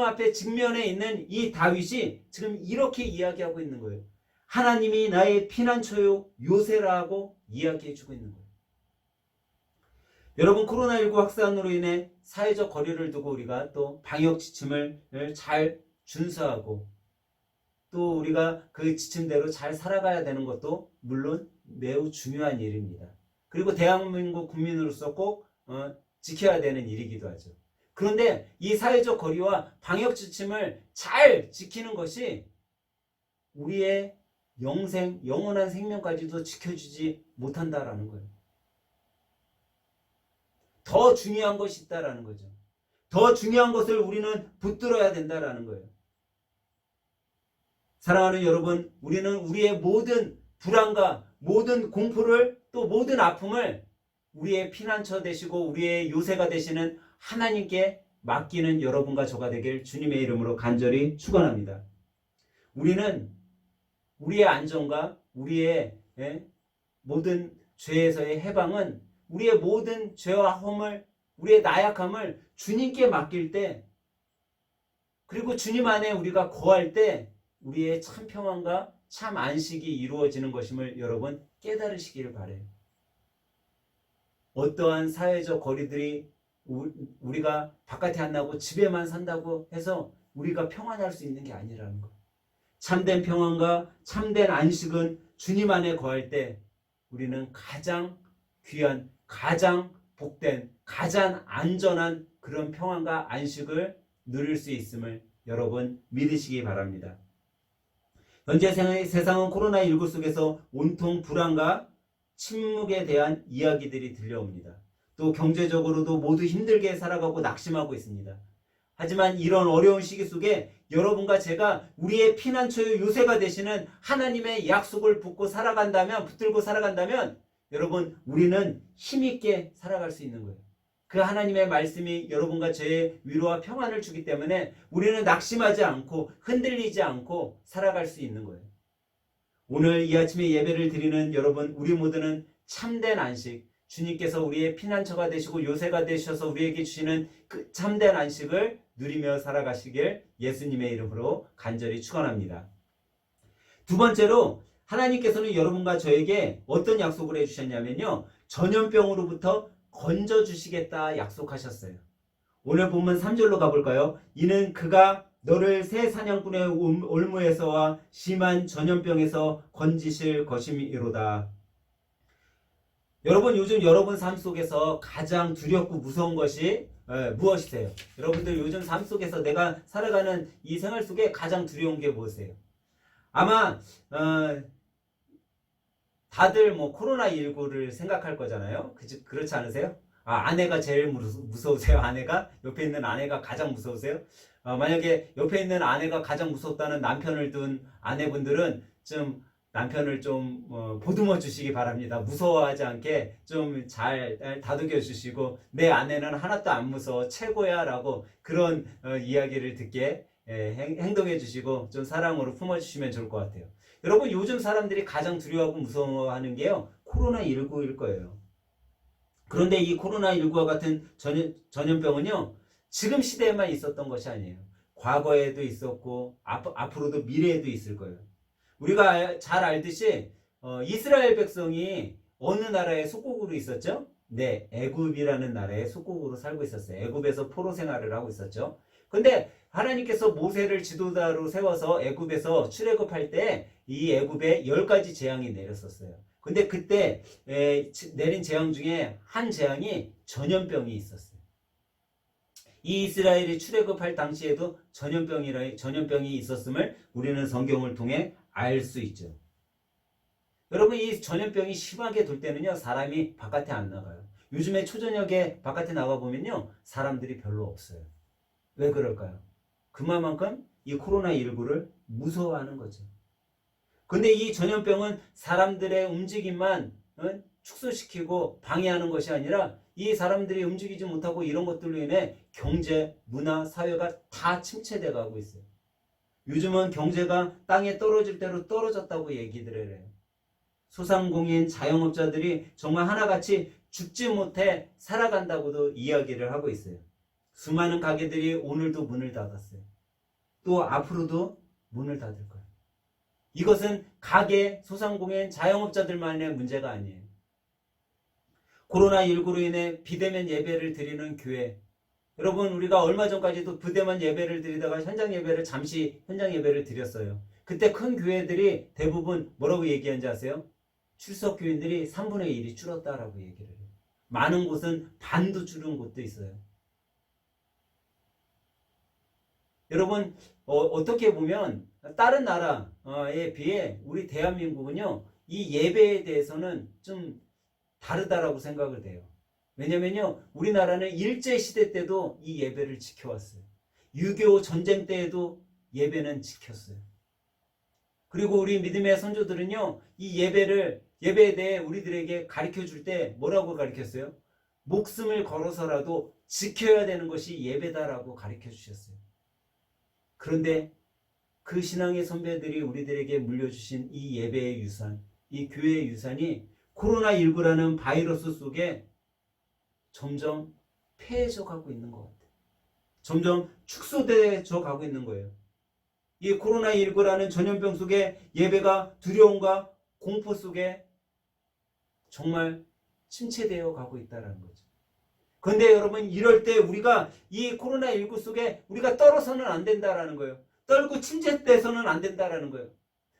앞에 직면해 있는 이 다윗이 지금 이렇게 이야기하고 있는 거예요. 하나님이 나의 피난처요 요새라고 이야기해 주고 있는 거예요. 여러분, 코로나19 확산으로 인해 사회적 거리를 두고 우리가 또 방역 지침을 잘 준수하고 또 우리가 그 지침대로 잘 살아가야 되는 것도 물론 매우 중요한 일입니다. 그리고 대한민국 국민으로서 꼭 지켜야 되는 일이기도 하죠. 그런데 이 사회적 거리와 방역 지침을 잘 지키는 것이 우리의 영원한 생명까지도 지켜주지 못한다라는 거예요. 더 중요한 것이 있다라는 거죠. 더 중요한 것을 우리는 붙들어야 된다라는 거예요. 사랑하는 여러분, 우리는 우리의 모든 불안과 모든 공포를 또 모든 아픔을 우리의 피난처 되시고 우리의 요새가 되시는 하나님께 맡기는 여러분과 저가 되길 주님의 이름으로 간절히 축원합니다. 우리는 우리의 안전과 우리의 모든 죄에서의 해방은 우리의 모든 죄와 허물, 우리의 나약함을 주님께 맡길 때, 그리고 주님 안에 우리가 거할 때 우리의 참 평안과 참 안식이 이루어지는 것임을 여러분 깨달으시기를 바라요. 어떠한 사회적 거리들이 우리가 바깥에 안 나고 집에만 산다고 해서 우리가 평안할 수 있는 게 아니라는 것. 참된 평안과 참된 안식은 주님 안에 거할 때 우리는 가장 귀한, 가장 복된, 가장 안전한 그런 평안과 안식을 누릴 수 있음을 여러분 믿으시기 바랍니다. 현재 세상은 코로나19 속에서 온통 불안과 침묵에 대한 이야기들이 들려옵니다. 또 경제적으로도 모두 힘들게 살아가고 낙심하고 있습니다. 하지만 이런 어려운 시기 속에 여러분과 제가 우리의 피난처의 요새가 되시는 하나님의 약속을 붙들고 살아간다면 여러분, 우리는 힘있게 살아갈 수 있는 거예요. 그 하나님의 말씀이 여러분과 저의 위로와 평안을 주기 때문에 우리는 낙심하지 않고 흔들리지 않고 살아갈 수 있는 거예요. 오늘 이 아침에 예배를 드리는 여러분, 우리 모두는 참된 안식, 주님께서 우리의 피난처가 되시고 요새가 되셔서 우리에게 주시는 그 참된 안식을 누리며 살아가시길 예수님의 이름으로 간절히 축원합니다. 두 번째로 하나님께서는 여러분과 저에게 어떤 약속을 해주셨냐면요, 전염병으로부터 건져주시겠다 약속하셨어요. 오늘 본문 3절로 가볼까요? 이는 그가 너를 새 사냥꾼의 올무에서와 심한 전염병에서 건지실 것임이로다. 여러분, 요즘 여러분 삶 속에서 가장 두렵고 무서운 것이 무엇이세요? 여러분들 요즘 삶 속에서 내가 살아가는 이 생활 속에 가장 두려운 게 무엇이에요? 아마 다들 뭐 코로나19를 생각할 거잖아요. 그렇지 않으세요? 아내가 제일 무서우세요? 아내가? 옆에 있는 아내가 가장 무서우세요? 만약에 옆에 있는 아내가 가장 무섭다는 남편을 둔 아내분들은 좀 남편을 좀 보듬어 주시기 바랍니다. 무서워하지 않게 좀 잘 다독여 주시고, 내 아내는 하나도 안 무서워 최고야 라고 그런 이야기를 듣게 행동해 주시고 좀 사랑으로 품어 주시면 좋을 것 같아요. 여러분, 요즘 사람들이 가장 두려워하고 무서워하는 게요, 코로나19일 거예요. 그런데 이 코로나19와 같은 전염병은요, 지금 시대에만 있었던 것이 아니에요. 과거에도 있었고 앞으로도 미래에도 있을 거예요. 우리가 잘 알듯이 이스라엘 백성이 어느 나라의 속국으로 있었죠? 네, 애굽이라는 나라의 속국으로 살고 있었어요. 애굽에서 포로 생활을 하고 있었죠. 근데 하나님께서 모세를 지도자로 세워서 애굽에서 출애굽할 때 이 애굽에 10가지 재앙이 내렸었어요. 근데 그때 내린 재앙 중에 한 재앙이 전염병이 있었어요. 이 이스라엘이 출애굽할 당시에도 전염병이 있었음을 우리는 성경을 통해 알 수 있죠. 여러분, 이 전염병이 심하게 돌 때는요, 사람이 바깥에 안 나가요. 요즘에 초저녁에 바깥에 나가보면요, 사람들이 별로 없어요. 왜 그럴까요? 그만큼 이 코로나19를 무서워하는 거죠. 근데 이 전염병은 사람들의 움직임만 축소시키고 방해하는 것이 아니라, 이 사람들이 움직이지 못하고 이런 것들로 인해 경제, 문화, 사회가 다 침체돼 가고 있어요. 요즘은 경제가 땅에 떨어질 대로 떨어졌다고 얘기들을 해요. 소상공인, 자영업자들이 정말 하나같이 죽지 못해 살아간다고도 이야기를 하고 있어요. 수많은 가게들이 오늘도 문을 닫았어요. 또 앞으로도 문을 닫을 거예요. 이것은 가게, 소상공인, 자영업자들만의 문제가 아니에요. 코로나19로 인해 비대면 예배를 드리는 교회, 여러분, 우리가 얼마 전까지도 부대만 예배를 드리다가 현장 예배를 드렸어요. 그때 큰 교회들이 대부분 뭐라고 얘기한지 아세요? 출석 교인들이 3분의 1이 줄었다라고 얘기를 해요. 많은 곳은 반도 줄은 곳도 있어요. 여러분, 어떻게 보면 다른 나라에 비해 우리 대한민국은요, 이 예배에 대해서는 좀 다르다라고 생각을 해요. 왜냐면요, 우리나라는 일제시대 때도 이 예배를 지켜왔어요. 6.25 전쟁 때에도 예배는 지켰어요. 그리고 우리 믿음의 선조들은요, 이 예배에 대해 우리들에게 가르쳐 줄 때 뭐라고 가르쳤어요? 목숨을 걸어서라도 지켜야 되는 것이 예배다라고 가르쳐 주셨어요. 그런데 그 신앙의 선배들이 우리들에게 물려주신 이 예배의 유산, 이 교회의 유산이 코로나19라는 바이러스 속에 점점 폐해져 가고 있는 것 같아요. 점점 축소되어 가고 있는 거예요. 이 코로나19라는 전염병 속에 예배가 두려움과 공포 속에 정말 침체되어 가고 있다는 거죠. 그런데 여러분, 이럴 때 우리가 이 코로나19 속에 우리가 떨어서는 안 된다라는 거예요. 떨고 침체돼서는 안 된다라는 거예요.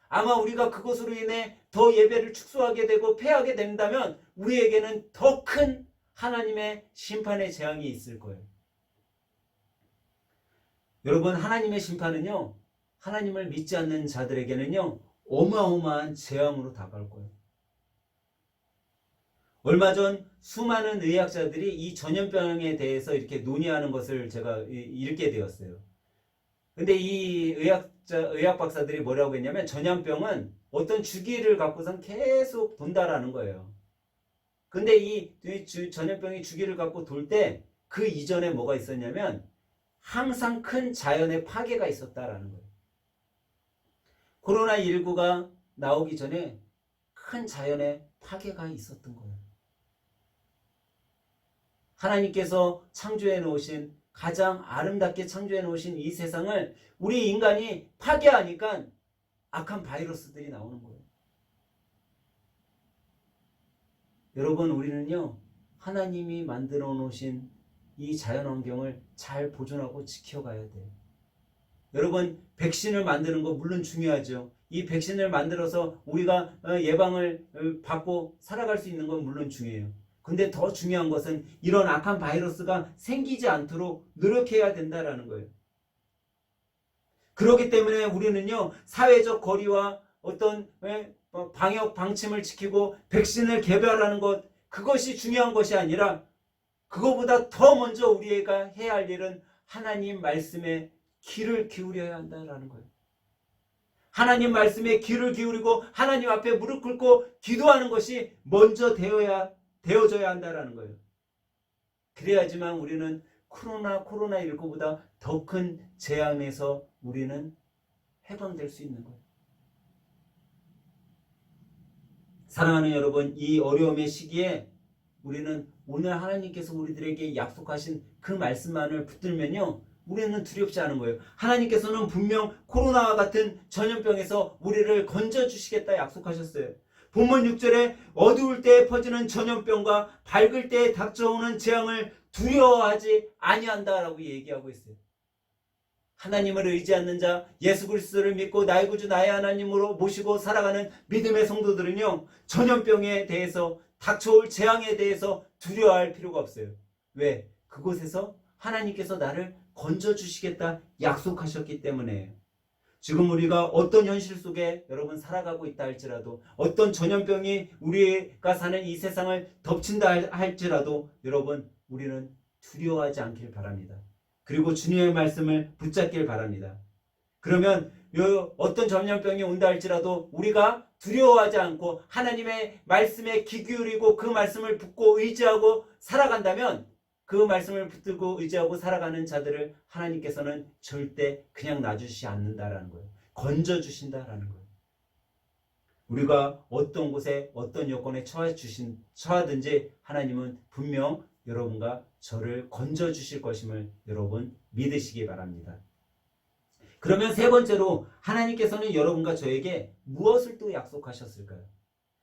아마 우리가 그것으로 인해 더 예배를 축소하게 되고 폐하게 된다면 우리에게는 더 큰 하나님의 심판의 재앙이 있을 거예요. 여러분, 하나님의 심판은요, 하나님을 믿지 않는 자들에게는요, 어마어마한 재앙으로 다가올 거예요. 얼마 전 수많은 의학자들이 이 전염병에 대해서 이렇게 논의하는 것을 제가 읽게 되었어요. 근데 이 의학 박사들이 뭐라고 했냐면, 전염병은 어떤 주기를 갖고선 계속 돈다라는 거예요. 근데 이 전염병이 주기를 갖고 돌 때 그 이전에 뭐가 있었냐면 항상 큰 자연의 파괴가 있었다라는 거예요. 코로나19가 나오기 전에 큰 자연의 파괴가 있었던 거예요. 하나님께서 창조해 놓으신, 가장 아름답게 창조해 놓으신 이 세상을 우리 인간이 파괴하니까 악한 바이러스들이 나오는 거예요. 여러분, 우리는요, 하나님이 만들어 놓으신 이 자연환경을 잘 보존하고 지켜가야 돼요. 여러분, 백신을 만드는 거 물론 중요하죠. 이 백신을 만들어서 우리가 예방을 받고 살아갈 수 있는 건 물론 중요해요. 근데 더 중요한 것은 이런 악한 바이러스가 생기지 않도록 노력해야 된다라는 거예요. 그렇기 때문에 우리는요, 사회적 거리와 어떤 방역 방침을 지키고 백신을 개발하는 것, 그것이 중요한 것이 아니라 그거보다 더 먼저 우리가 해야 할 일은 하나님 말씀에 귀를 기울여야 한다라는 거예요. 하나님 말씀에 귀를 기울이고 하나님 앞에 무릎 꿇고 기도하는 것이 먼저 되어져야 한다라는 거예요. 그래야지만 우리는 코로나19보다 더 큰 재앙에서 우리는 해방될 수 있는 거예요. 사랑하는 여러분, 이 어려움의 시기에 우리는 오늘 하나님께서 우리들에게 약속하신 그 말씀만을 붙들면요, 우리는 두렵지 않은 거예요. 하나님께서는 분명 코로나와 같은 전염병에서 우리를 건져주시겠다 약속하셨어요. 본문 6절에 어두울 때 퍼지는 전염병과 밝을 때 닥쳐오는 재앙을 두려워하지 아니한다라고 얘기하고 있어요. 하나님을 의지하는 자, 예수 그리스도를 믿고 나의 구주 나의 하나님으로 모시고 살아가는 믿음의 성도들은요, 전염병에 대해서 닥쳐올 재앙에 대해서 두려워할 필요가 없어요. 왜? 그곳에서 하나님께서 나를 건져주시겠다 약속하셨기 때문에. 지금 우리가 어떤 현실 속에 여러분 살아가고 있다 할지라도, 어떤 전염병이 우리가 사는 이 세상을 덮친다 할지라도 여러분, 우리는 두려워하지 않길 바랍니다. 그리고 주님의 말씀을 붙잡길 바랍니다. 그러면 어떤 전염병이 온다 할지라도 우리가 두려워하지 않고 하나님의 말씀에 귀 기울이고 그 말씀을 붙고 의지하고 살아간다면, 그 말씀을 붙들고 의지하고 살아가는 자들을 하나님께서는 절대 그냥 놔주시지 않는다라는 거예요. 건져주신다라는 거예요. 우리가 어떤 곳에 어떤 여건에 처하든지 하나님은 분명 여러분과 저를 건져주실 것임을 여러분 믿으시기 바랍니다. 그러면 세 번째로, 하나님께서는 여러분과 저에게 무엇을 또 약속하셨을까요?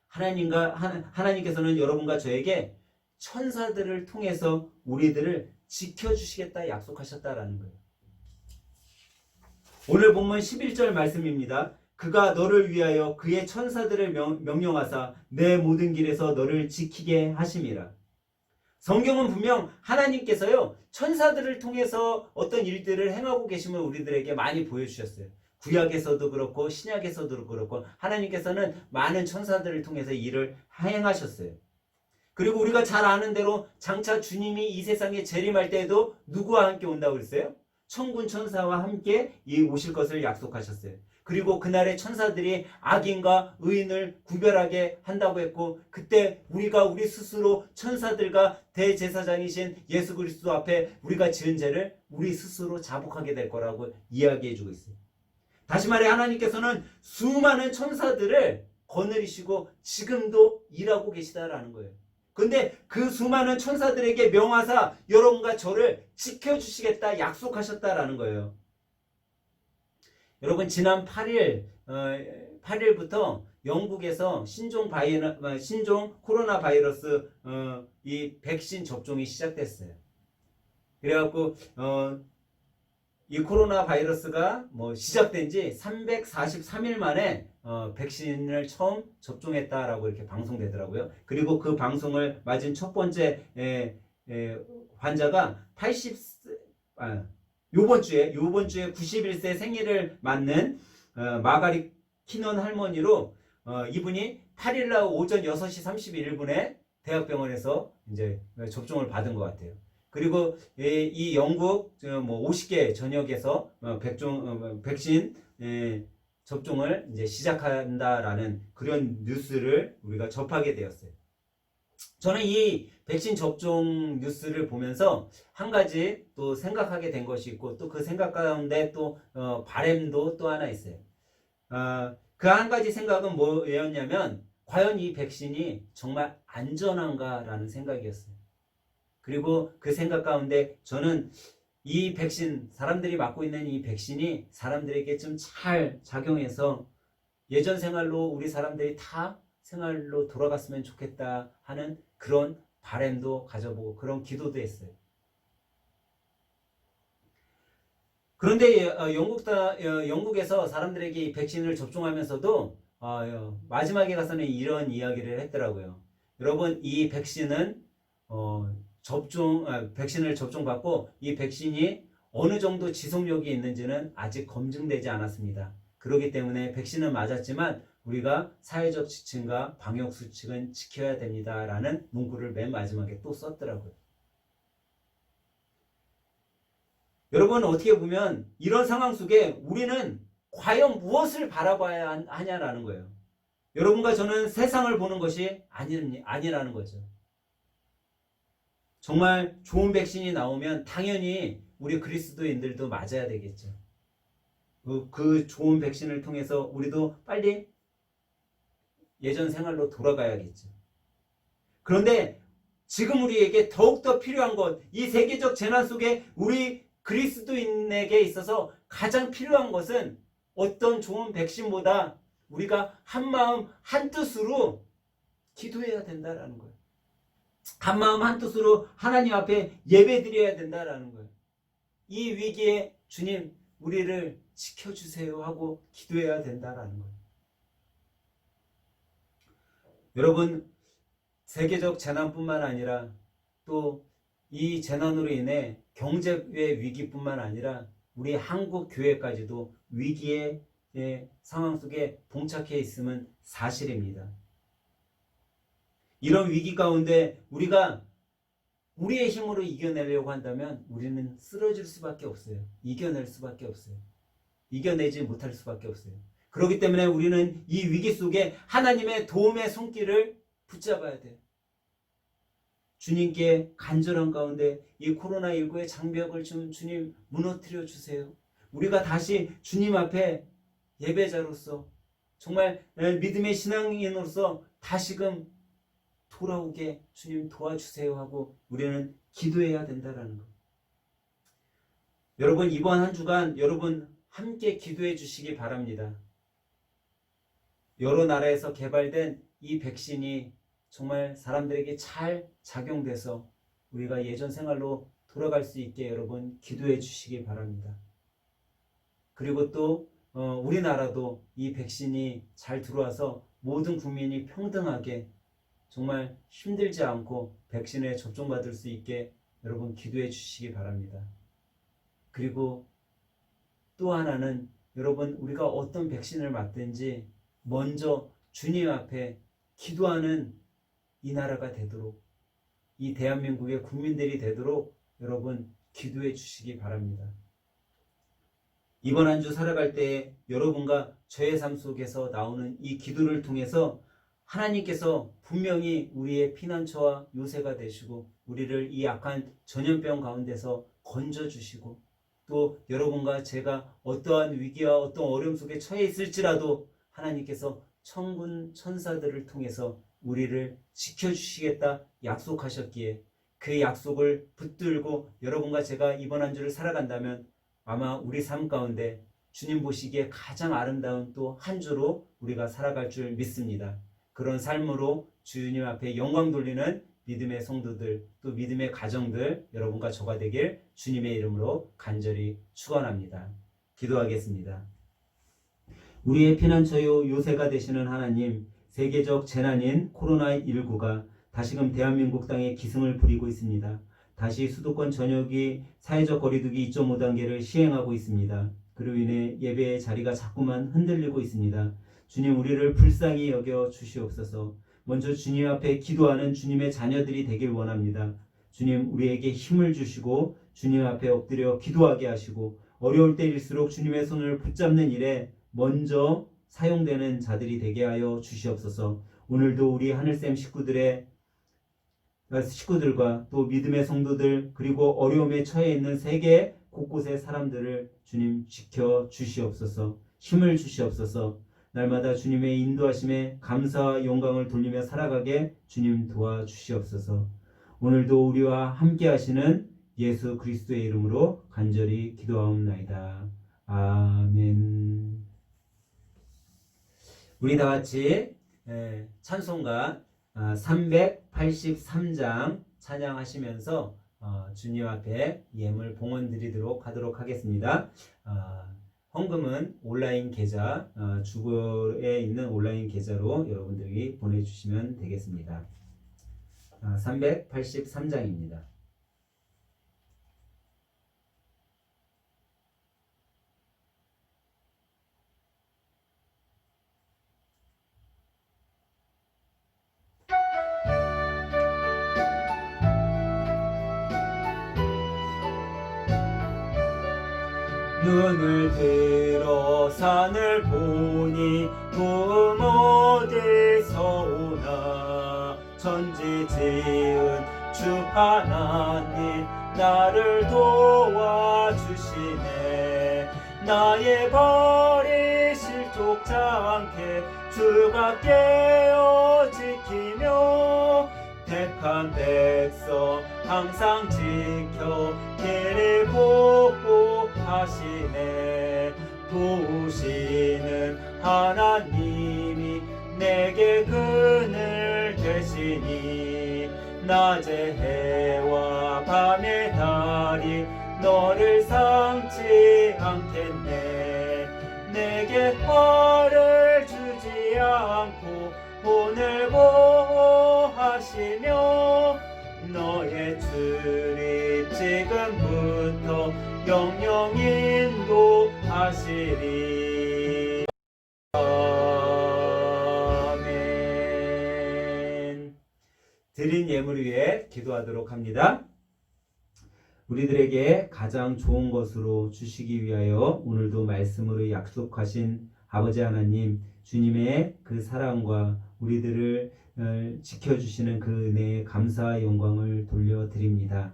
하나님께서는 여러분과 저에게 천사들을 통해서 우리들을 지켜주시겠다 약속하셨다라는 거예요. 오늘 본문 11절 말씀입니다. 그가 너를 위하여 그의 천사들을 명령하사 내 모든 길에서 너를 지키게 하심이라. 성경은 분명 하나님께서요, 천사들을 통해서 어떤 일들을 행하고 계심을 우리들에게 많이 보여주셨어요. 구약에서도 그렇고 신약에서도 그렇고 하나님께서는 많은 천사들을 통해서 일을 행하셨어요. 그리고 우리가 잘 아는 대로 장차 주님이 이 세상에 재림할 때에도 누구와 함께 온다고 그랬어요? 천군 천사와 함께 오실 것을 약속하셨어요. 그리고 그날의 천사들이 악인과 의인을 구별하게 한다고 했고, 그때 우리가 우리 스스로 천사들과 대제사장이신 예수 그리스도 앞에 우리가 지은 죄를 우리 스스로 자복하게 될 거라고 이야기해 주고 있어요. 다시 말해 하나님께서는 수많은 천사들을 거느리시고 지금도 일하고 계시다라는 거예요. 근데 그 수많은 천사들에게 명하사 여러분과 저를 지켜주시겠다 약속하셨다라는 거예요. 여러분, 지난 8일부터 영국에서 신종 코로나 바이러스 이 백신 접종이 시작됐어요. 그래갖고 이 코로나 바이러스가 시작된 지 343일 만에 백신을 처음 접종했다라고 이렇게 방송되더라고요. 그리고 그 방송을 맞은 첫 번째 환자가 요번 주에 91세 생일을 맞는 마가리 키넌 할머니로, 이분이 8일날 오전 6시 31분에 대학병원에서 이제 접종을 받은 것 같아요. 그리고 이 영국 50개 전역에서 백신 접종을 이제 시작한다라는 그런 뉴스를 우리가 접하게 되었어요. 저는 이 백신 접종 뉴스를 보면서 한 가지 또 생각하게 된 것이 있고, 또 그 생각 가운데 또 바람도 또 하나 있어요. 그 한 가지 생각은 뭐였냐면, 과연 이 백신이 정말 안전한가라는 생각이었어요. 그리고 그 생각 가운데 저는 이 백신, 사람들이 맞고 있는 이 백신이 사람들에게 좀 잘 작용해서 예전 생활로 우리 사람들이 다 생활로 돌아갔으면 좋겠다 하는 그런 바람도 가져보고 그런 기도도 했어요. 그런데 영국에서 사람들에게 이 백신을 접종하면서도 마지막에 가서는 이런 이야기를 했더라고요. 여러분, 이 백신은 백신을 접종받고 이 백신이 어느 정도 지속력이 있는지는 아직 검증되지 않았습니다. 그렇기 때문에 백신은 맞았지만 우리가 사회적 지침과 방역 수칙은 지켜야 됩니다라는 문구를 맨 마지막에 또 썼더라고요. 여러분, 어떻게 보면 이런 상황 속에 우리는 과연 무엇을 바라봐야 하냐라는 거예요. 여러분과 저는 세상을 보는 것이 아니라는 거죠. 정말 좋은 백신이 나오면 당연히 우리 그리스도인들도 맞아야 되겠죠. 그 좋은 백신을 통해서 우리도 빨리 예전 생활로 돌아가야겠죠. 그런데 지금 우리에게 더욱더 필요한 것, 이 세계적 재난 속에 우리 그리스도인에게 있어서 가장 필요한 것은 어떤 좋은 백신보다 우리가 한마음 한뜻으로 기도해야 된다라는 거예요. 한마음 한뜻으로 하나님 앞에 예배드려야 된다라는 거예요. 이 위기에 주님 우리를 지켜주세요 하고 기도해야 된다라는 거예요. 여러분, 세계적 재난뿐만 아니라 또 이 재난으로 인해 경제의 위기뿐만 아니라 우리 한국 교회까지도 위기의 상황 속에 봉착해 있음은 사실입니다. 이런 위기 가운데 우리가 우리의 힘으로 이겨내려고 한다면 우리는 쓰러질 수밖에 없어요. 이겨낼 수밖에 없어요. 이겨내지 못할 수밖에 없어요. 그렇기 때문에 우리는 이 위기 속에 하나님의 도움의 손길을 붙잡아야 돼요. 주님께 간절한 가운데 이 코로나19의 장벽을 좀 주님 무너뜨려 주세요. 우리가 다시 주님 앞에 예배자로서 정말 믿음의 신앙인으로서 다시금 돌아오게 주님 도와주세요 하고 우리는 기도해야 된다라는 것. 여러분, 이번 한 주간 여러분 함께 기도해 주시기 바랍니다. 여러 나라에서 개발된 이 백신이 정말 사람들에게 잘 작용돼서 우리가 예전 생활로 돌아갈 수 있게 여러분 기도해 주시기 바랍니다. 그리고 또 우리나라도 이 백신이 잘 들어와서 모든 국민이 평등하게 정말 힘들지 않고 백신에 접종받을 수 있게 여러분 기도해 주시기 바랍니다. 그리고 또 하나는 여러분 우리가 어떤 백신을 맞든지 먼저 주님 앞에 기도하는 이 나라가 되도록 이 대한민국의 국민들이 되도록 여러분 기도해 주시기 바랍니다. 이번 한 주 살아갈 때 여러분과 저의 삶 속에서 나오는 이 기도를 통해서 하나님께서 분명히 우리의 피난처와 요새가 되시고 우리를 이 악한 전염병 가운데서 건져주시고 또 여러분과 제가 어떠한 위기와 어떤 어려움 속에 처해 있을지라도 하나님께서 천군 천사들을 통해서 우리를 지켜주시겠다 약속하셨기에 그 약속을 붙들고 여러분과 제가 이번 한 주를 살아간다면 아마 우리 삶 가운데 주님 보시기에 가장 아름다운 또 한 주로 우리가 살아갈 줄 믿습니다. 그런 삶으로 주님 앞에 영광 돌리는 믿음의 성도들 또 믿음의 가정들 여러분과 저가 되길 주님의 이름으로 간절히 축원합니다. 기도하겠습니다. 우리의 피난처요 요새가 되시는 하나님, 세계적 재난인 코로나19가 다시금 대한민국 땅에 기승을 부리고 있습니다. 다시 수도권 전역이 사회적 거리두기 2.5단계를 시행하고 있습니다. 그로 인해 예배의 자리가 자꾸만 흔들리고 있습니다. 주님, 우리를 불쌍히 여겨 주시옵소서. 먼저 주님 앞에 기도하는 주님의 자녀들이 되길 원합니다. 주님, 우리에게 힘을 주시고 주님 앞에 엎드려 기도하게 하시고 어려울 때일수록 주님의 손을 붙잡는 일에 먼저 사용되는 자들이 되게 하여 주시옵소서. 오늘도 우리 하늘샘 식구들과 또 믿음의 성도들 그리고 어려움에 처해 있는 세계 곳곳의 사람들을 주님 지켜 주시옵소서. 힘을 주시옵소서. 날마다 주님의 인도하심에 감사와 영광을 돌리며 살아가게 주님 도와주시옵소서. 오늘도 우리와 함께 하시는 예수 그리스도의 이름으로 간절히 기도하옵나이다. 아멘. 우리 다 같이 찬송가 383장 찬양하시면서 주님 앞에 예물 봉헌 드리도록 하도록 하겠습니다. 헌금은 온라인 계좌, 주거에 있는 온라인 계좌로 여러분들이 보내주시면 되겠습니다. 383장입니다. 눈을 들어 산을 보니 도움 어디서 오나. 천지 지은 주 하나님 나를 도와주시네. 나의 발이 실족지 않게 주가 깨어 지키며 택한 백성 항상 지켜 길을 보호하시네. 도우시는 하나님이 내게 그늘 되시니 낮의 해와 밤의 달이 너를 삼지 않겠네. 내게 화를 주지 않고 오늘 보호하시며 너의 출입 지금부터 영영 인도하시리. 아멘. 드린 예물 위해 기도하도록 합니다. 우리들에게 가장 좋은 것으로 주시기 위하여 오늘도 말씀으로 약속하신 아버지 하나님, 주님의 그 사랑과 우리들을 지켜주시는 그 은혜에 감사와 영광을 돌려드립니다.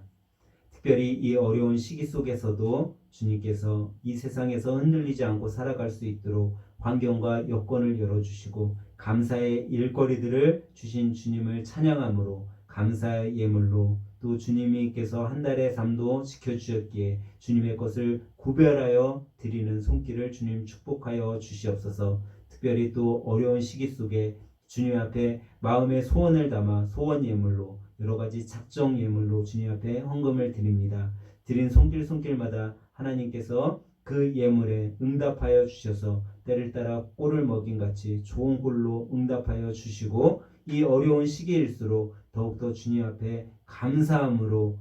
특별히 이 어려운 시기 속에서도 주님께서 이 세상에서 흔들리지 않고 살아갈 수 있도록 환경과 여건을 열어주시고 감사의 일거리들을 주신 주님을 찬양함으로 감사의 예물로 또 주님께서 한 달의 삶도 지켜주셨기에 주님의 것을 구별하여 드리는 손길을 주님 축복하여 주시옵소서. 특별히 또 어려운 시기 속에 주님 앞에 마음의 소원을 담아 소원 예물로 여러 가지 작정 예물로 주님 앞에 헌금을 드립니다. 드린 손길마다 하나님께서 그 예물에 응답하여 주셔서 때를 따라 꼴을 먹인 같이 좋은 꼴로 응답하여 주시고 이 어려운 시기일수록 더욱더 주님 앞에 감사함으로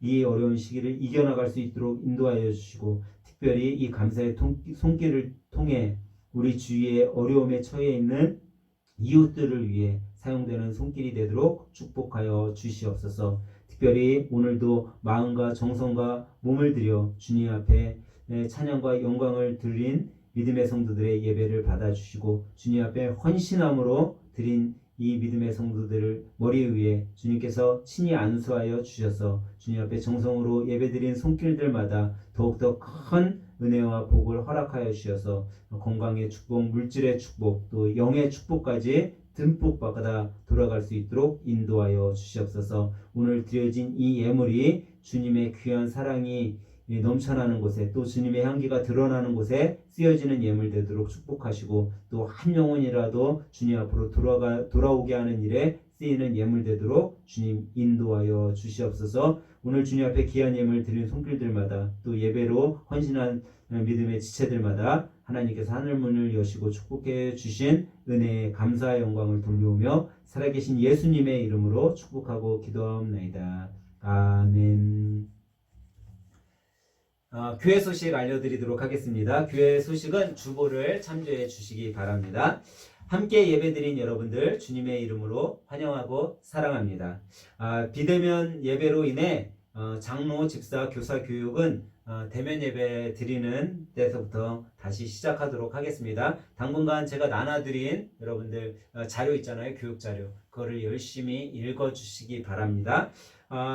이 어려운 시기를 이겨나갈 수 있도록 인도하여 주시고 특별히 이 감사의 손길을 통해 우리 주위에 어려움에 처해 있는 이웃들을 위해 사용되는 손길이 되도록 축복하여 주시옵소서. 특별히 오늘도 마음과 정성과 몸을 들여 주님 앞에 찬양과 영광을 드린 믿음의 성도들의 예배를 받아주시고 주님 앞에 헌신함으로 드린 이 믿음의 성도들을 머리 위에 주님께서 친히 안수하여 주셔서 주님 앞에 정성으로 예배드린 손길들마다 더욱더 큰 은혜와 복을 허락하여 주셔서 건강의 축복, 물질의 축복, 또 영의 축복까지 듬뿍 받아 돌아갈 수 있도록 인도하여 주시옵소서. 오늘 드려진 이 예물이 주님의 귀한 사랑이 넘쳐나는 곳에 또 주님의 향기가 드러나는 곳에 쓰여지는 예물 되도록 축복하시고 또 한 영혼이라도 주님 앞으로 돌아오게 하는 일에 쓰이는 예물 되도록 주님 인도하여 주시옵소서. 오늘 주님 앞에 귀한 예물 드린 손길들마다 또 예배로 헌신한 믿음의 지체들마다 하나님께서 하늘문을 여시고 축복해 주신 은혜에 감사와 영광을 돌려오며 살아계신 예수님의 이름으로 축복하고 기도하옵나이다. 아멘. 교회 소식 알려드리도록 하겠습니다. 교회 소식은 주보를 참조해 주시기 바랍니다. 함께 예배드린 여러분들 주님의 이름으로 환영하고 사랑합니다. 비대면 예배로 인해 장로, 집사, 교사 교육은 대면 예배 드리는 때서부터 다시 시작하도록 하겠습니다. 당분간 제가 나눠드린 여러분들 자료 있잖아요. 교육 자료. 그거를 열심히 읽어주시기 바랍니다.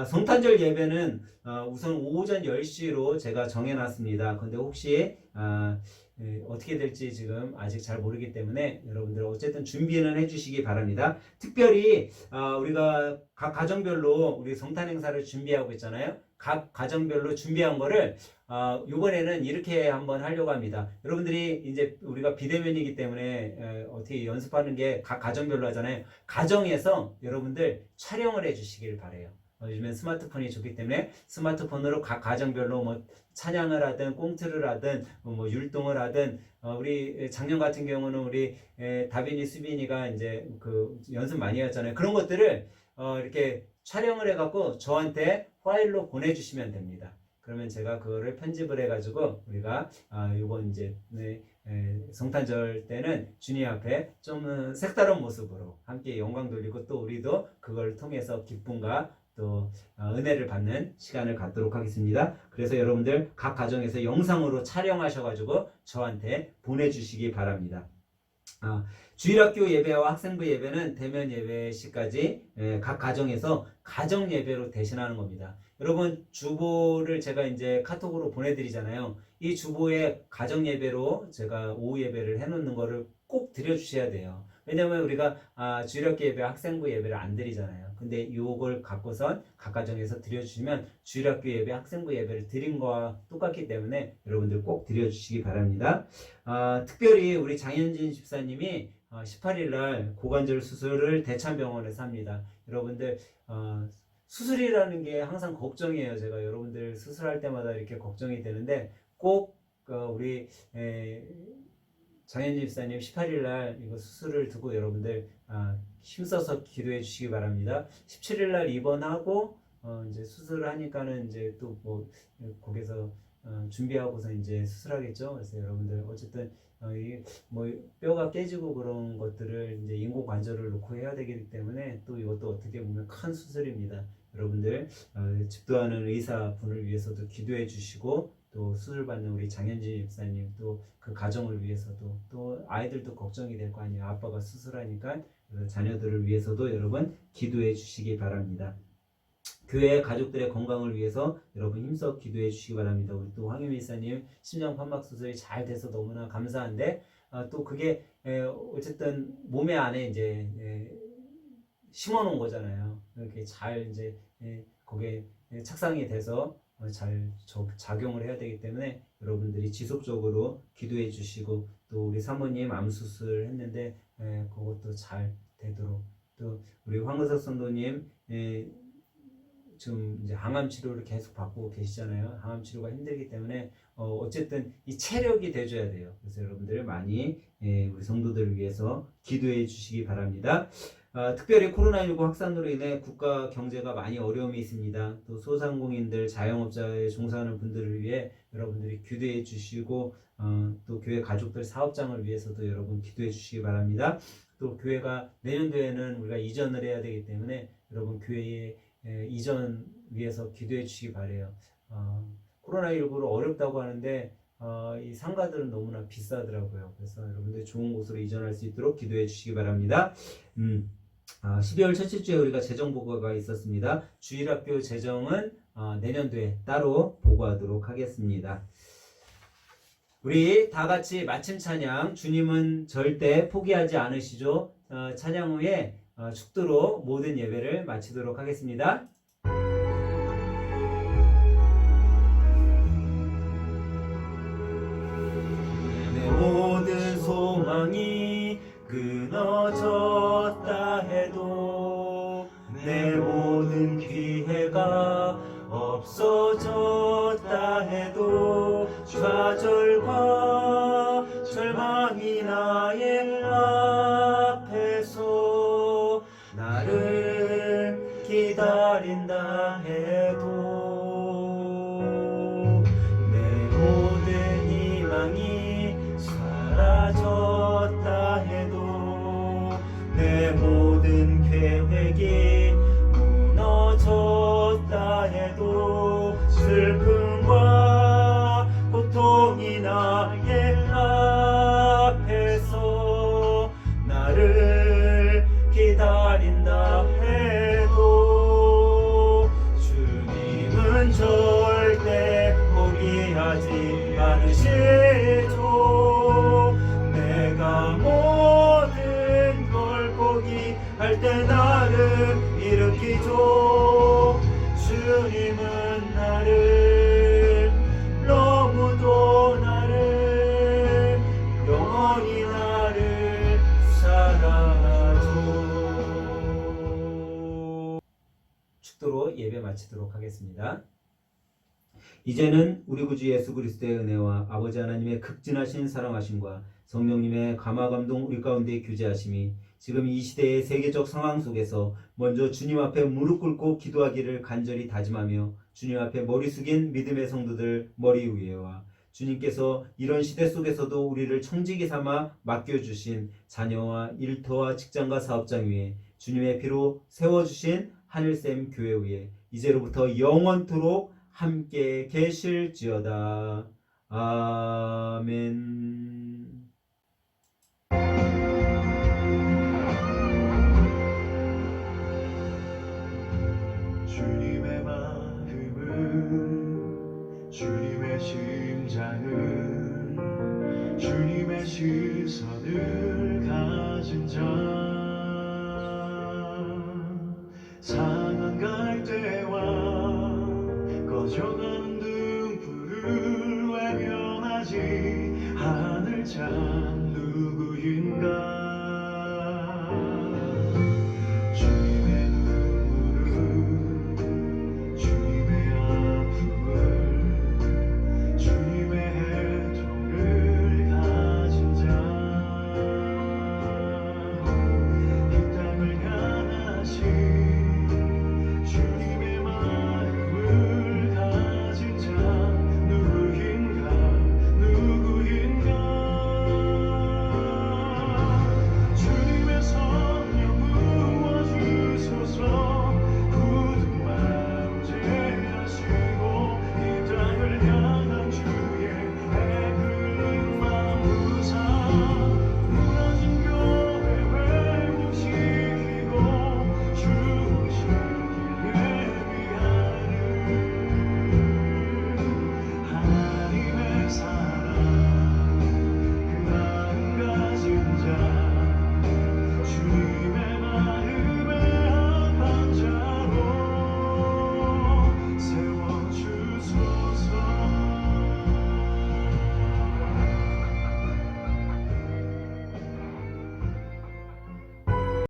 성탄절 예배는 우선 오전 10시로 제가 정해놨습니다. 근데 혹시 어떻게 될지 지금 아직 잘 모르기 때문에 여러분들 어쨌든 준비는 해주시기 바랍니다. 특별히 우리가 각 가정별로 우리 성탄 행사를 준비하고 있잖아요. 각 가정별로 준비한 거를 이번에는 이렇게 한번 하려고 합니다. 여러분들이 이제 우리가 비대면이기 때문에 어떻게 연습하는 게 각 가정별로 하잖아요. 가정에서 여러분들 촬영을 해주시길 바래요. 요즘엔 스마트폰이 좋기 때문에 스마트폰으로 각 가정별로 뭐 찬양을 하든 꽁트를 하든 뭐 율동을 하든 우리 작년 같은 경우는 우리 다빈이 수빈이가 이제 그 연습 많이 했잖아요. 그런 것들을 이렇게 촬영을 해갖고 저한테 파일로 보내주시면 됩니다. 그러면 제가 그거를 편집을 해가지고 우리가 요번 이제 성탄절 때는 주님 앞에 좀 색다른 모습으로 함께 영광 돌리고 또 우리도 그걸 통해서 기쁨과 또 은혜를 받는 시간을 갖도록 하겠습니다. 그래서 여러분들 각 가정에서 영상으로 촬영하셔가지고 저한테 보내주시기 바랍니다. 주일학교 예배와 학생부 예배는 대면 예배 시까지 각 가정에서 가정 예배로 대신하는 겁니다. 여러분 주보를 제가 이제 카톡으로 보내드리잖아요. 이 주보에 가정 예배로 제가 오후 예배를 해놓는 거를 꼭 드려주셔야 돼요. 왜냐면 우리가 주일학교 예배, 학생부 예배를 안 드리잖아요. 근데 요걸 갖고선 각 가정에서 드려주시면 주일학교 예배, 학생부 예배를 드린 거와 똑같기 때문에 여러분들 꼭 드려주시기 바랍니다. 특별히 우리 장현진 집사님이 18일 날 고관절 수술을 대찬병원에서 합니다. 여러분들 수술이라는 게 항상 걱정이에요. 제가 여러분들 수술할 때마다 이렇게 걱정이 되는데 꼭 우리 장현진 집사님 18일 날 이거 수술을 두고 여러분들 힘써서 기도해 주시기 바랍니다. 17일 날 입원하고 이제 수술을 하니까는 이제 또 뭐 거기서 준비하고서 이제 수술하겠죠. 그래서 여러분들 어쨌든 뭐 뼈가 깨지고 그런 것들을 이제 인공관절을 놓고 해야 되기 때문에 또 이것도 어떻게 보면 큰 수술입니다. 여러분들 집도하는 의사분을 위해서도 기도해 주시고 또 수술 받는 우리 장현진 집사님 또 그 가정을 위해서도 또 아이들도 걱정이 될 거 아니에요. 아빠가 수술하니까 자녀들을 위해서도 여러분 기도해 주시기 바랍니다. 교회 가족들의 건강을 위해서 여러분 힘써 기도해 주시기 바랍니다. 우리 또 황유미 이사님 심장 판막 수술이 잘 돼서 너무나 감사한데 또 그게 어쨌든 몸에 안에 이제 심어 놓은 거잖아요. 이렇게 잘 이제 거기에 착상이 돼서 잘 작용을 해야 되기 때문에 여러분들이 지속적으로 기도해 주시고 또 우리 사모님 암 수술 했는데 그것도 잘 되도록 또 우리 황은석 성도님 지금 이제 항암 치료를 계속 받고 계시잖아요. 항암 치료가 힘들기 때문에 어쨌든 이 체력이 돼줘야 돼요. 그래서 여러분들 많이 우리 성도들을 위해서 기도해 주시기 바랍니다. 특별히 코로나19 확산으로 인해 국가 경제가 많이 어려움이 있습니다. 또 소상공인들, 자영업자에 종사하는 분들을 위해 여러분들이 기도해 주시고 또 교회 가족들 사업장을 위해서도 여러분 기도해 주시기 바랍니다. 또 교회가 내년도에는 우리가 이전을 해야 되기 때문에 여러분 교회에 이전 위해서 기도해 주시기 바래요. 코로나19로 어렵다고 하는데 이 상가들은 너무나 비싸더라고요. 그래서 여러분들 좋은 곳으로 이전할 수 있도록 기도해 주시기 바랍니다. 12월 첫째 주에 우리가 재정 보고가 있었습니다. 주일학교 재정은 내년도에 따로 보고하도록 하겠습니다. 우리 다 같이 마침 찬양 주님은 절대 포기하지 않으시죠. 찬양 후에 축도로 모든 예배를 마치도록 하겠습니다. 내 모든 소망이 끊어졌다 해도 내 모든 기회가 없어졌다 해도 좌절과 절망이 나의 앞에서 나를 기다린다 해도 내 모든 희망이 사라졌다 해도 내 모든 계획이 무너졌다 해도 슬픔과 고통이 나의 앞에서 나를 기다린다 해도 주님은 절대 포기하지 않으시죠. 내가 모든 걸 포기할 때 나를 일으키죠. 주님은 나를 너무도 나를 영원히 나를 사랑하죠. 축도로 예배 마치도록 하겠습니다. 이제는 우리 구주 예수 그리스도의 은혜와 아버지 하나님의 극진하신 사랑하심과 성령님의 감화감동 우리 가운데 교제하심이 지금 이 시대의 세계적 상황 속에서 먼저 주님 앞에 무릎 꿇고 기도하기를 간절히 다짐하며 주님 앞에 머리 숙인 믿음의 성도들 머리 위에와 주님께서 이런 시대 속에서도 우리를 청지기 삼아 맡겨주신 자녀와 일터와 직장과 사업장 위에 주님의 피로 세워주신 하늘샘 교회 위에 이제로부터 영원토록 함께 계실지어다. 아멘.